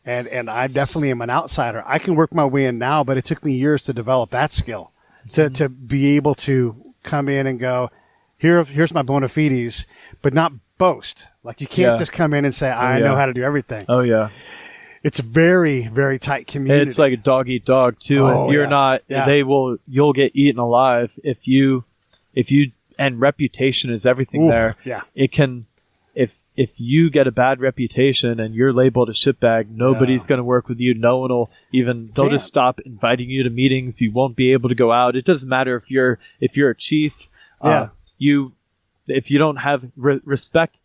And I definitely am an outsider. I can work my way in now, but it took me years to develop that skill to be able to come in and go, here's my bona fides, but not boast. Like you can't just come in and say, I know how to do everything. Oh yeah. It's very, very tight community. It's like a dog eat dog too. Oh, if you're not, Yeah. you'll get eaten alive if you, and reputation is everything Oof, there. yeah. It can, if you get a bad reputation and you're labeled a shitbag, nobody's going to work with you. No one will they'll just stop inviting you to meetings. You won't be able to go out. It doesn't matter if you're a chief. If you don't have respect,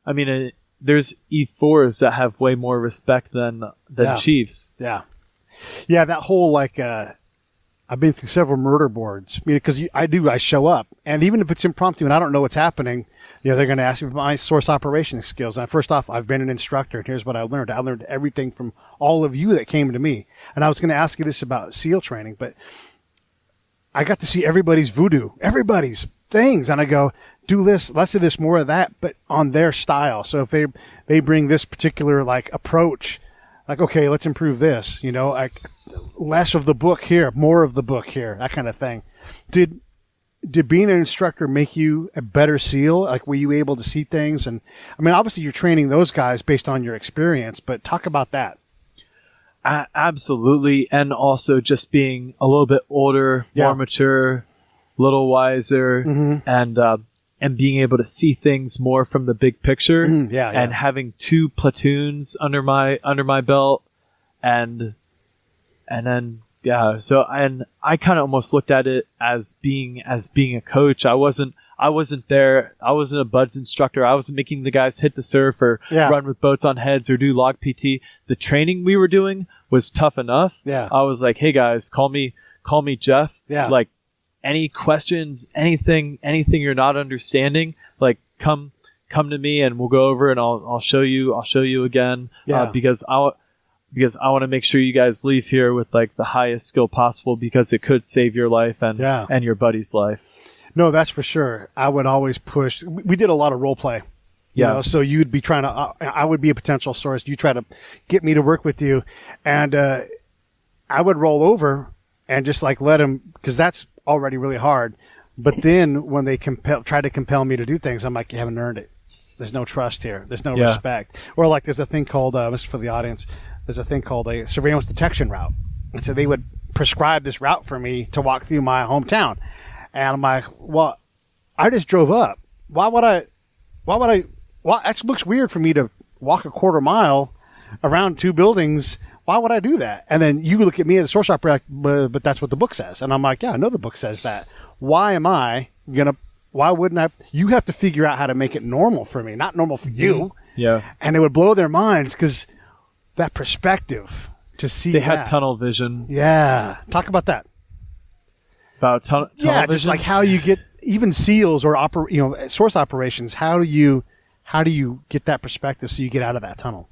I mean, there's E4s that have way more respect than chiefs. Yeah. Yeah, that whole I've been through several murder boards. I mean, because I show up, and even if it's impromptu and I don't know what's happening, they're going to ask me for my source operation skills. And first off, I've been an instructor, and here's what I learned. I learned everything from all of you that came to me. And I was going to ask you this about SEAL training, but I got to see everybody's voodoo, everybody's things, and I go, do this, less of this, more of that, but on their style. So if they bring this particular approach, okay, let's improve this, less of the book here, more of the book here, that kind of thing. Did being an instructor make you a better SEAL? Were you able to see things? And I mean, obviously you're training those guys based on your experience, but talk about that. Absolutely. And also just being a little bit older, more mature, a little wiser, and being able to see things more from the big picture. And having 2 platoons under my belt, and then so and I kind of almost looked at it as being a coach. I wasn't there. I wasn't a BUDS instructor. I wasn't making the guys hit the surf or run with boats on heads or do log PT. The training we were doing was tough enough. Yeah. I was like, hey guys, call me Jeff. Yeah. Any questions, anything you're not understanding, come to me and we'll go over and I'll show you again. Because I want to make sure you guys leave here with the highest skill possible, because it could save your life and your buddy's life. No, that's for sure. I would always push. We did a lot of role play. So you'd be trying to, I would be a potential source. You try to get me to work with you. And I would roll over and just let them, because that's already really hard. But then when they try to compel me to do things, I'm like, you haven't earned it. There's no trust here. There's no respect. Or there's a thing called, this is for the audience, there's a thing called a surveillance detection route. And so they would prescribe this route for me to walk through my hometown. And I'm like, well, I just drove up. Why would I, that looks weird for me to walk a quarter mile around 2 buildings. Why would I do that? And then you look at me as a source operator, but that's what the book says. And I'm like, yeah, I know the book says that. Why wouldn't I? You have to figure out how to make it normal for me, not normal for you. Yeah. And it would blow their minds because that perspective to see they had tunnel vision. Yeah. Talk about that. About tunnel vision? Just how you get even SEALs or source operations. How do you get that perspective so you get out of that tunnel?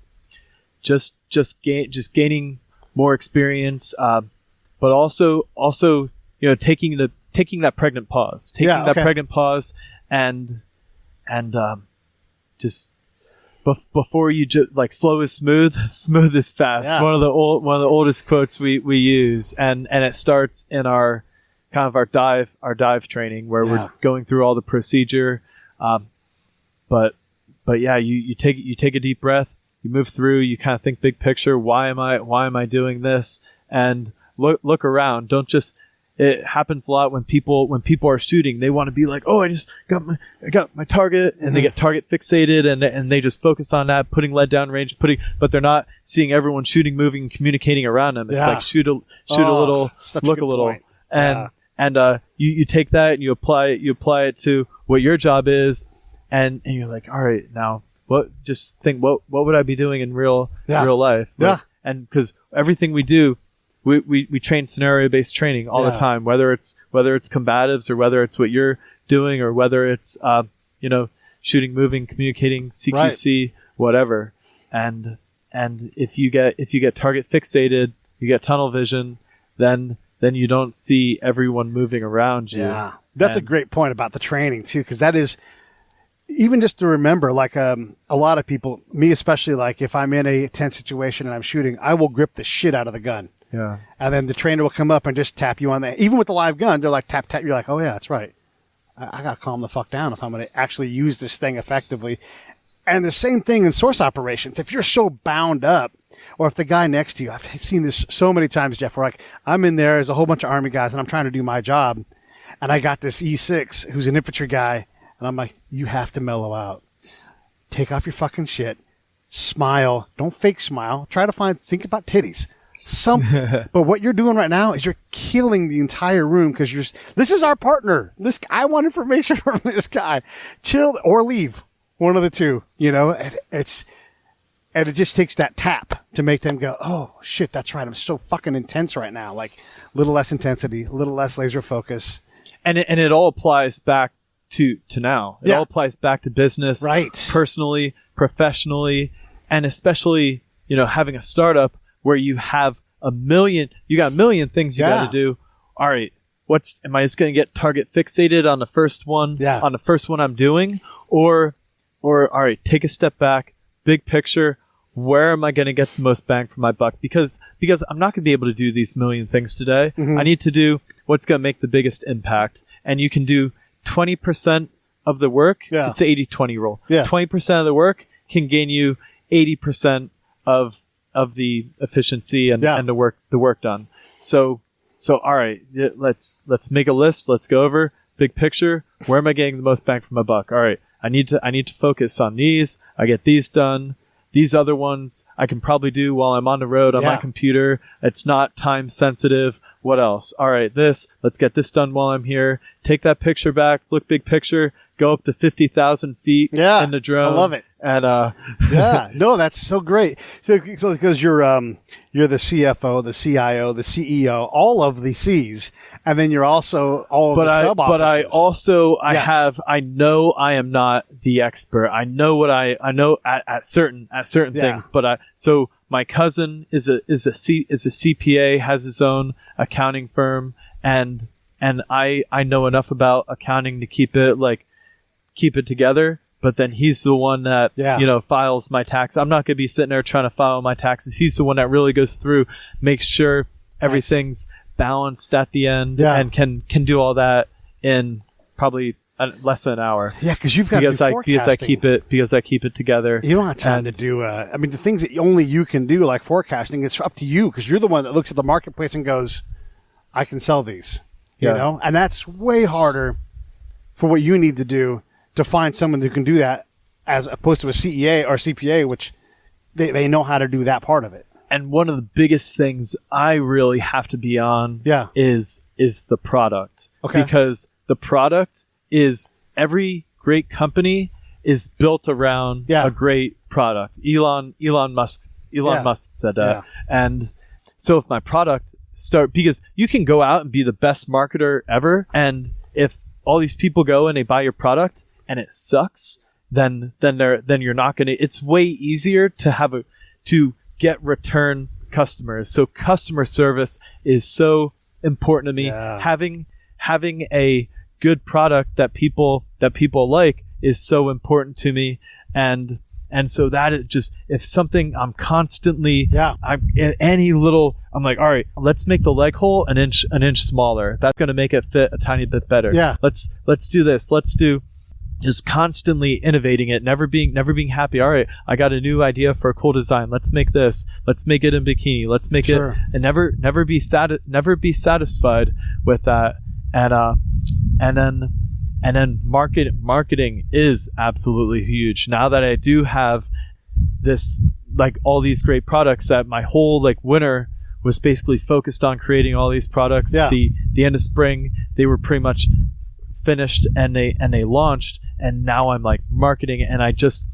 Just gaining more experience, but also taking that pregnant pause, pregnant pause, and just before you just slow is smooth is fast. Yeah. One of the oldest quotes we use, and it starts in our kind of our dive training where we're going through all the procedure, but you take a deep breath. You move through, you kind of think big picture. Why am I doing this? And look around. Don't just, it happens a lot when people are shooting, they want to be like, oh, I got my target, and they get target fixated and they just focus on that, putting lead down range, but they're not seeing everyone shooting, moving, and communicating around them. It's shoot a little, look a little. Point. And you take that and you apply it to what your job is, and you're like, all right, now what would I be doing in real life? Yeah. And because everything we do, we train scenario-based training all the time, whether it's combatives or whether it's what you're doing or whether it's shooting, moving, communicating, CQC, whatever. And if you get target fixated, you get tunnel vision, then you don't see everyone moving around you. Yeah, that's a great point about the training too, because that is even just to remember. Like a lot of people, me especially, like if I'm in a tense situation and I'm shooting, I will grip the shit out of the gun. Yeah, and then the trainer will come up and just tap you on the. Even with the live gun, they're like tap tap. You're like, oh yeah, that's right. I gotta calm the fuck down if I'm gonna actually use this thing effectively. And the same thing in source operations. If you're so bound up, or if the guy next to you, I've seen this so many times, Jeff, where like I'm in there's a whole bunch of Army guys and I'm trying to do my job, and I got this E6 who's an infantry guy, and I'm like, you have to mellow out. Take off your fucking shit. Smile. Don't fake smile. Try to think about titties. But what you're doing right now is you're killing the entire room because this is our partner. I want information from this guy. Chill or leave. One of the two, and it just takes that tap to make them go, oh shit, that's right. I'm so fucking intense right now. Like little less intensity, a little less laser focus. And it all applies back to now. It all applies back to business, right? Personally, professionally, and especially, having a startup where you have a million things you got to do. All right. Am I just going to get target fixated on the first one, on the first one I'm doing? Or all right, take a step back, big picture. Where am I going to get the most bang for my buck? Because I'm not going to be able to do these million things today. Mm-hmm. I need to do what's going to make the biggest impact. And you can do 20% of the work. Yeah. It's an 80-20 rule. Yeah. 20% of the work can gain you 80% of the efficiency and the work done. So all right, let's make a list. Let's go over big picture. Where am I getting the most bang for my buck? All right, I need to focus on these. I get these done. These other ones I can probably do while I'm on the road on my computer. It's not time sensitive. What else? All right, let's get this done while I'm here. Take that picture back. Look big picture. Go up to 50,000 feet in the drone. I love it. And no, that's so great. So because you're the CFO, the CIO, the CEO, all of the C's, and then you're also all of the sub offices. I know I am not the expert. I know what I know at certain things. But so my cousin is a CPA, has his own accounting firm, and I know enough about accounting to keep it together. But then he's the one that, files my tax. I'm not going to be sitting there trying to file my taxes. He's the one that really goes through, makes sure everything's balanced at the end, and can do all that in probably less than an hour. Yeah, because you've got to do forecasting. Because I keep it together. You don't have time to do, the things that only you can do, like forecasting, it's up to you because you're the one that looks at the marketplace and goes, I can sell these, you know? And that's way harder for what you need to do to find someone who can do that as opposed to a CEA or CPA, which they know how to do that part of it. And one of the biggest things I really have to be on is the product. Okay. Because the product is, every great company is built around a great product. Elon Musk said that. Yeah. And so if my product because you can go out and be the best marketer ever, and if all these people go and they buy your product and it sucks, then you're not going to. It's way easier to get return customers. So customer service is so important to me. Yeah. Having a good product that people like is so important to me, and so that it just, if something I'm constantly I'm like, all right, let's make the leg hole an inch smaller. That's going to make it fit a tiny bit better. Yeah. Let's do this. Let's do. Just constantly innovating it, never being happy. All right, I got a new idea for a cool design. Let's make this. Let's make it in bikini. Let's make it, and never be satisfied with that. And then marketing is absolutely huge. Now that I do have this, like, all these great products, that my whole winter was basically focused on creating all these products. Yeah. The end of spring, they were pretty much finished and they launched, and now I'm marketing, and I just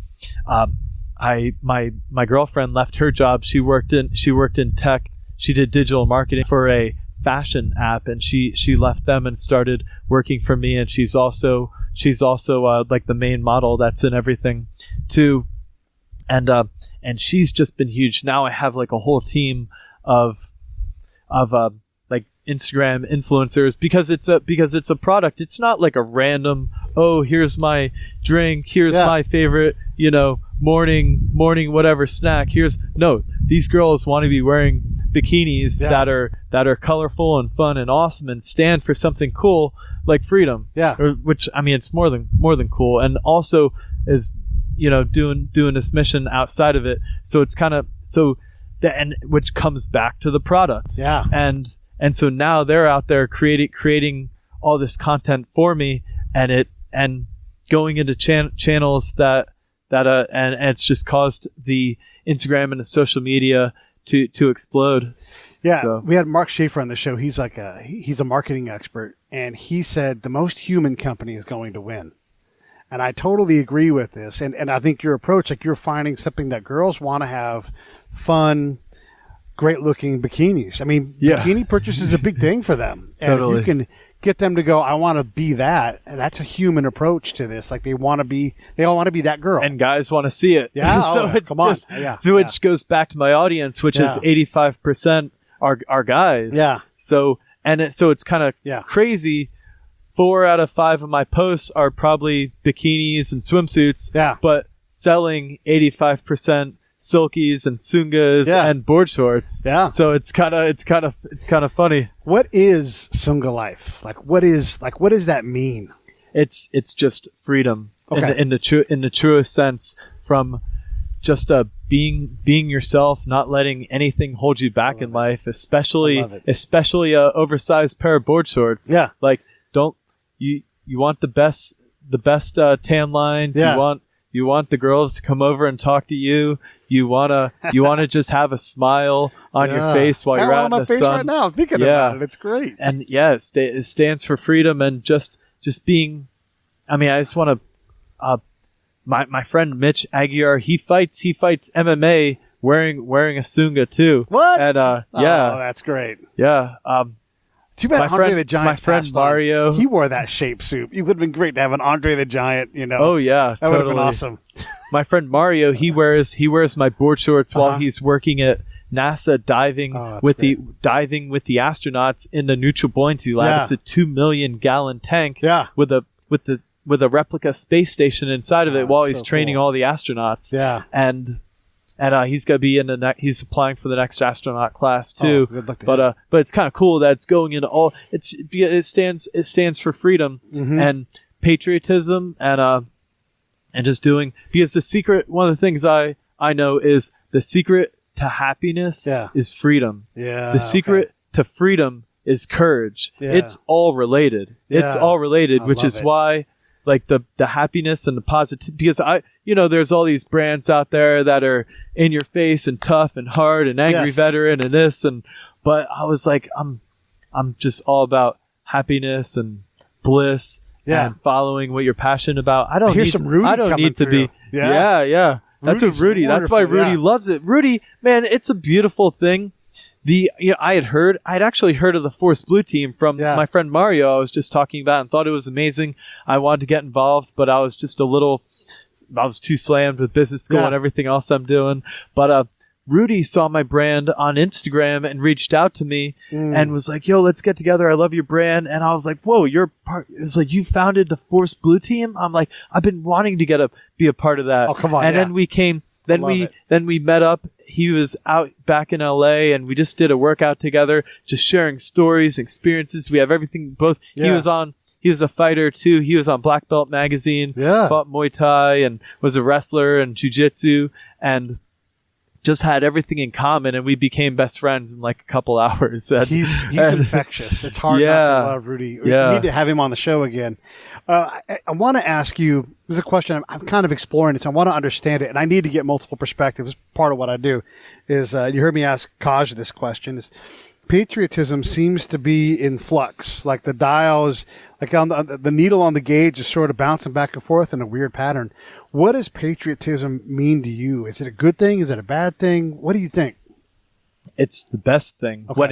my girlfriend left her job. She worked in tech. did digital marketing for a fashion app, and she left them and started working for me. And she's also like the main model that's in everything too. And she's just been huge. Now I have like a whole team of like Instagram influencers because it's a product. It's not like a random, oh, here's my drink, here's my favorite, morning whatever snack. No, these girls want to be wearing bikinis that are colorful and fun and awesome and stand for something cool like freedom. Yeah. Which, I mean, it's more than cool, and also is doing this mission outside of it. So it's kind of and which comes back to the product. Yeah. And so now they're out there creating all this content for me, and going into channels that and it's just caused the Instagram and the social media to explode. Yeah, so. We had Mark Schaefer on the show. He's he's a marketing expert, and he said the most human company is going to win. And I totally agree with this. And I think your approach, like you're finding something that girls want to have fun, great-looking bikinis. I mean, bikini purchase is a big thing for them. And if you can get them to go, I want to be that, and that's a human approach to this. Like they all want to be that girl. And guys want to see it. Yeah. So it goes back to my audience, which is 85% are guys. Yeah. So it's kind of crazy. 4 out of 5 of my posts are probably bikinis and swimsuits. Yeah. But selling 85% silkies and sungas and board shorts. Yeah. So it's kind of funny. What is Sunga Life? What does that mean? It's just freedom in the truest sense, from just being yourself, not letting anything hold you back in life, especially a oversized pair of board shorts. Yeah. Like you want the best tan lines. Yeah. You want the girls to come over and talk to you. You wanna just have a smile on your face while you're out in the sun. Right now, thinking about it, it's great. And it stands for freedom and just being. I mean, I just want to. My friend Mitch Aguiar, he fights MMA wearing a sunga too. What? And oh, that's great. Yeah. Too bad Andre the Giant. My friend Mario, he wore that shape suit. It would have been great to have an Andre the Giant. Oh yeah, that would have been awesome. My friend Mario, he wears my board shorts while he's working at NASA diving with the astronauts in the neutral buoyancy lab. Yeah. It's a 2 million gallon tank. Yeah. With a replica space station inside of it while he's training all the astronauts. Yeah. And he's gonna be he's applying for the next astronaut class too. Good luck to him. But it's kind of cool that it's going into all. It stands for freedom and patriotism and just doing, because the secret, one of the things I know is the secret to happiness is freedom. Yeah. The secret to freedom is courage. Yeah. It's all related. Yeah. It's all related, which is why, like the happiness and the positive, because there's all these brands out there that are in your face and tough and hard and angry veteran and this, but I was like, I'm just all about happiness and bliss and following what you're passionate about. I don't need to be. Yeah. That's what Rudy. That's why Rudy loves it. Rudy, man, it's a beautiful thing. I had actually heard of the Force Blue team from my friend Mario. I was just talking about and thought it was amazing. I wanted to get involved, but I was just I was too slammed with business school and everything else I'm doing. But Rudy saw my brand on Instagram and reached out to me and was like, "Yo, let's get together. I love your brand." And I was like, "Whoa, it's like you founded the Force Blue team?" I'm like, "I've been wanting to be a part of that." Oh, come on. And then we came. Then we met up. He was out back in LA, and we just did a workout together, just sharing stories, experiences. We have everything. Both he was a fighter too. He was on Black Belt magazine. Yeah, fought Muay Thai and was a wrestler and jiu-jitsu, and just had everything in common. And we became best friends in like a couple hours. And, he's infectious. It's hard not to love Rudy. We need to have him on the show again. I want to ask you, this is a question I'm kind of exploring it, so I want to understand it, and I need to get multiple perspectives. Part of what I do is, you heard me ask Kaj this question, is patriotism seems to be in flux. Like the dial is, like on the needle on the gauge is sort of bouncing back and forth in a weird pattern. What does patriotism mean to you? Is it a good thing? Is it a bad thing? What do you think? it's the best thing Okay. when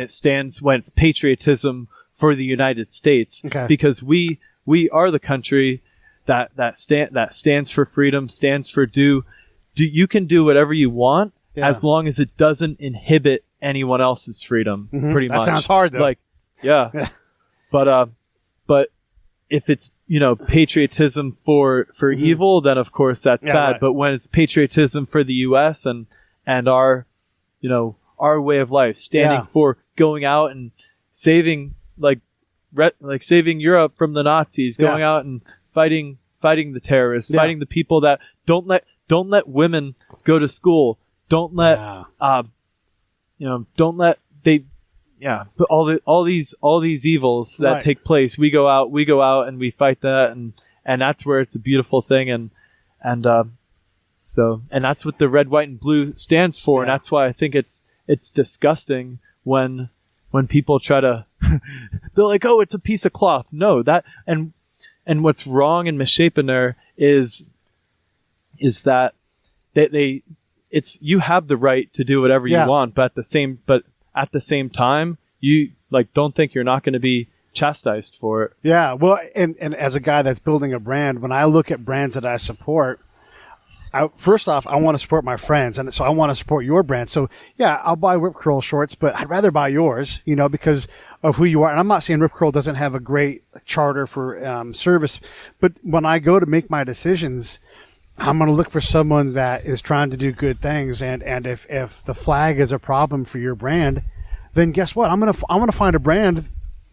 it's patriotism for the United States, Okay. because we are the country that stands for freedom, stands for you can do whatever you want as long as it doesn't inhibit anyone else's freedom. Pretty That much. sounds hard, though. Like, yeah. But if it's, patriotism for evil, then of course that's bad. right. But when it's patriotism for the U.S. and our, our way of life, standing for going out and saving, saving Europe from the Nazis, going out and fighting the terrorists, fighting the people that don't let women go to school, don't let but all these evils that take place, we go out and we fight that, and that's where it's a beautiful thing, and that's what the red, white, and blue stands for, and that's why I think it's disgusting when people try to they're like, oh, it's a piece of cloth. No, that and what's wrong and misshapen there is that you have the right to do whatever you want, but at the same time, you don't think you're not going to be chastised for it. Yeah, well, and as a guy that's building a brand, when I look at brands that I support, first off, I want to support my friends, and so I want to support your brand. So yeah, I'll buy Rip Curl shorts, but I'd rather buy yours, because of who you are. And I'm not saying Rip Curl doesn't have a great charter for service, but when I go to make my decisions, I'm going to look for someone that is trying to do good things. And if the flag is a problem for your brand, then guess what? I'm going to find a brand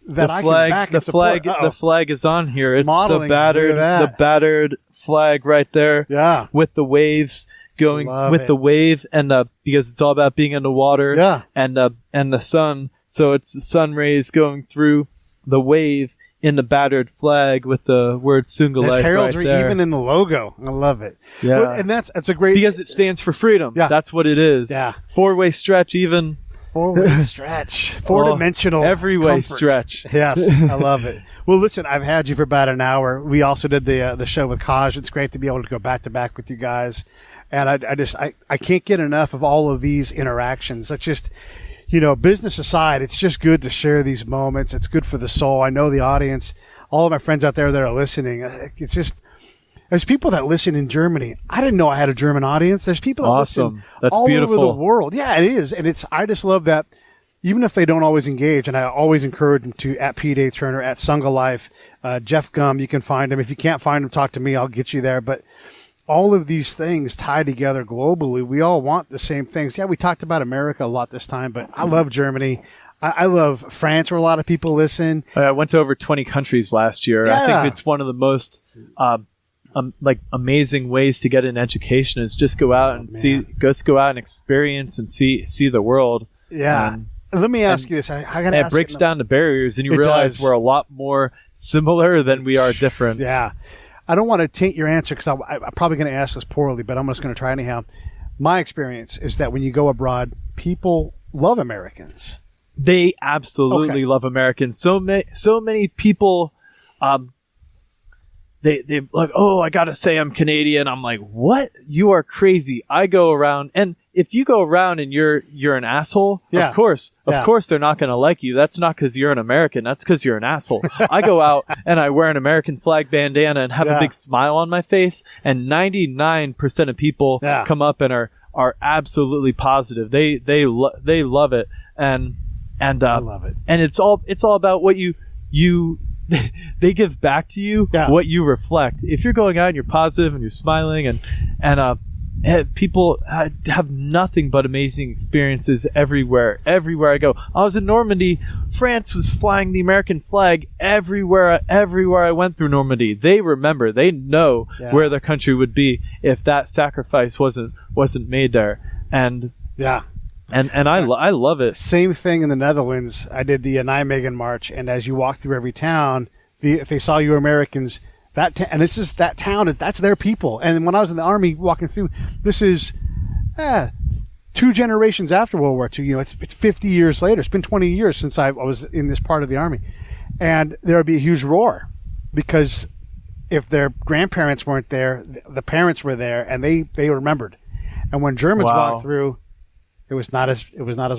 that I can back and support. The flag is on here. It's Modeling, the battered flag right there. Yeah. With the waves going with the wave, and because it's all about being in the water. Yeah. And the sun. So it's the sun rays going through the wave in the battered flag with the word Sunga Life heralds right are there. even in the logo. I love it. Yeah. Well, and that's a great, because it stands for freedom. Yeah. That's what it is. Yeah. Four-way stretch, even. Four-way stretch. Four-dimensional every-way comfort. stretch. Yes, I love it. Well, listen, I've had you for about an hour. We also did the show with Kaj. It's great to be able to go back-to-back with you guys. And I can't get enough of all of these interactions. That's just, business aside, it's just good to share these moments. It's good for the soul. I know the audience, all of my friends out there that are listening, it's just, there's people that listen in Germany. I didn't know I had a German audience. There's people that listen all beautiful. over the world. Yeah, it is. And I just love that, even if they don't always engage, and I always encourage them to, at Pete A. Turner, at Sunga Life, Jeff Gum, you can find him. If you can't find him, talk to me. I'll get you there. But all of these things tied together globally, we all want the same things. Yeah, we talked about America a lot this time, but I love Germany. I love France, where a lot of people listen. I went to over 20 countries last year. Yeah. I think it's one of the most amazing ways to get an education is just go out and go out and experience and see the world. Yeah. Let me ask you this. I got to ask. It breaks down the barriers, and you It realize does. we're a lot more similar than we are different. Yeah. I don't want to taint your answer because I'm probably going to ask this poorly, but I'm just going to try anyhow. My experience is that when you go abroad, people love Americans. They absolutely love Americans. So many people, they like, oh, I gotta say I'm Canadian. I'm like, what? You are crazy. I go around, and if you go around and you're an asshole, of course they're not gonna like you. That's not because you're an American. That's because you're an asshole. I go out and I wear an American flag bandana and have a big smile on my face, and 99% of people come up and are absolutely positive. They love it, and I love it. And it's all about what you they give back to you what you reflect. If you're going out and you're positive and you're smiling and people have nothing but amazing experiences everywhere I go. I was in Normandy. France was flying the American flag everywhere I went through Normandy. They remember, they know where their country would be if that sacrifice wasn't made there. And I love it. Same thing in the Netherlands. I did the Nijmegen March, and as you walk through every town, if they saw you Americans, and this is that town, that's their people. And when I was in the Army walking through, this is 2 generations after World War II. It's 50 years later. It's been 20 years since I was in this part of the Army. And there would be a huge roar because if their grandparents weren't there, the parents were there, and they remembered. And when Germans walked through, It was not as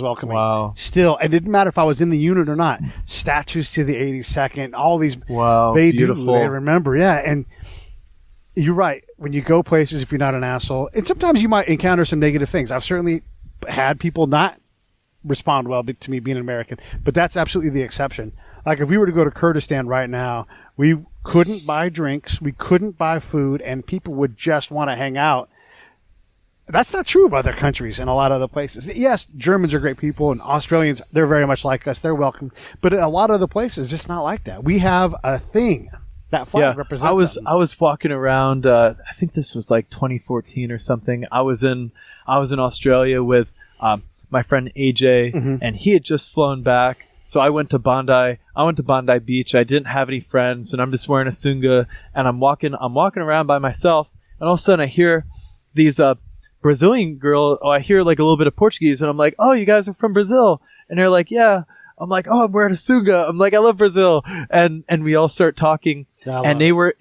welcoming. Wow. Still, it didn't matter if I was in the unit or not. Statues to the 82nd, all these. Wow. They beautiful. do. They remember. Yeah, and you're right. When you go places, if you're not an asshole, and sometimes you might encounter some negative things. I've certainly had people not respond well to me being an American, but that's absolutely the exception. Like if we were to go to Kurdistan right now, we couldn't buy drinks, we couldn't buy food, and people would just want to hang out. That's not true of other countries and a lot of other places. Yes, Germans are great people, and Australians, they're very much like us. They're welcome. But in a lot of other places, it's not like that. We have a thing. That flag represents I was walking around, I think this was like 2014 or something. I was in Australia with my friend AJ, and he had just flown back. So I went to Bondi Beach. I didn't have any friends, and I'm just wearing a Sunga, and I'm walking around by myself, and all of a sudden I hear these Brazilian girl. I hear like a little bit of Portuguese, and I'm like, "Oh, you guys are from Brazil?" And they're like, "Yeah." I'm like, "Oh, I'm wearing a Sunga." I'm like, "I love Brazil," and we all start talking, and they were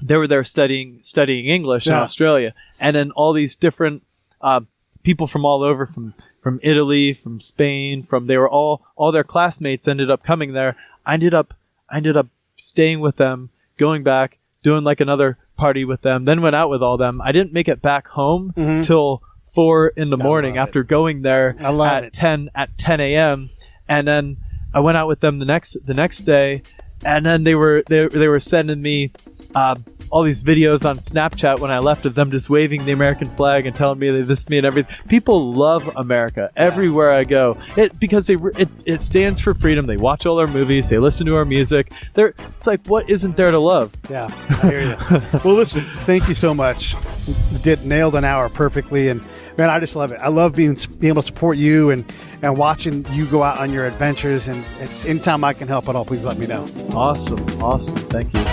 there studying English in Australia, and then all these different people from all over, from Italy, from Spain, they were all their classmates ended up coming there. I ended up staying with them, going back, doing like another party with them, then went out with all them. I didn't make it back home till 4 in the morning after going there at 10 a.m. And then I went out with them the next day, and then they were sending me all these videos on Snapchat when I left of them just waving the American flag and telling me they missed me and everything. People love America everywhere I go. Because it stands for freedom. They watch all our movies. They listen to our music. It's like, what isn't there to love? Yeah, I hear you. Well, listen, thank you so much. You nailed an hour perfectly, and man, I just love it. I love being able to support you and watching you go out on your adventures. And anytime I can help at all, please let me know. Awesome. Thank you.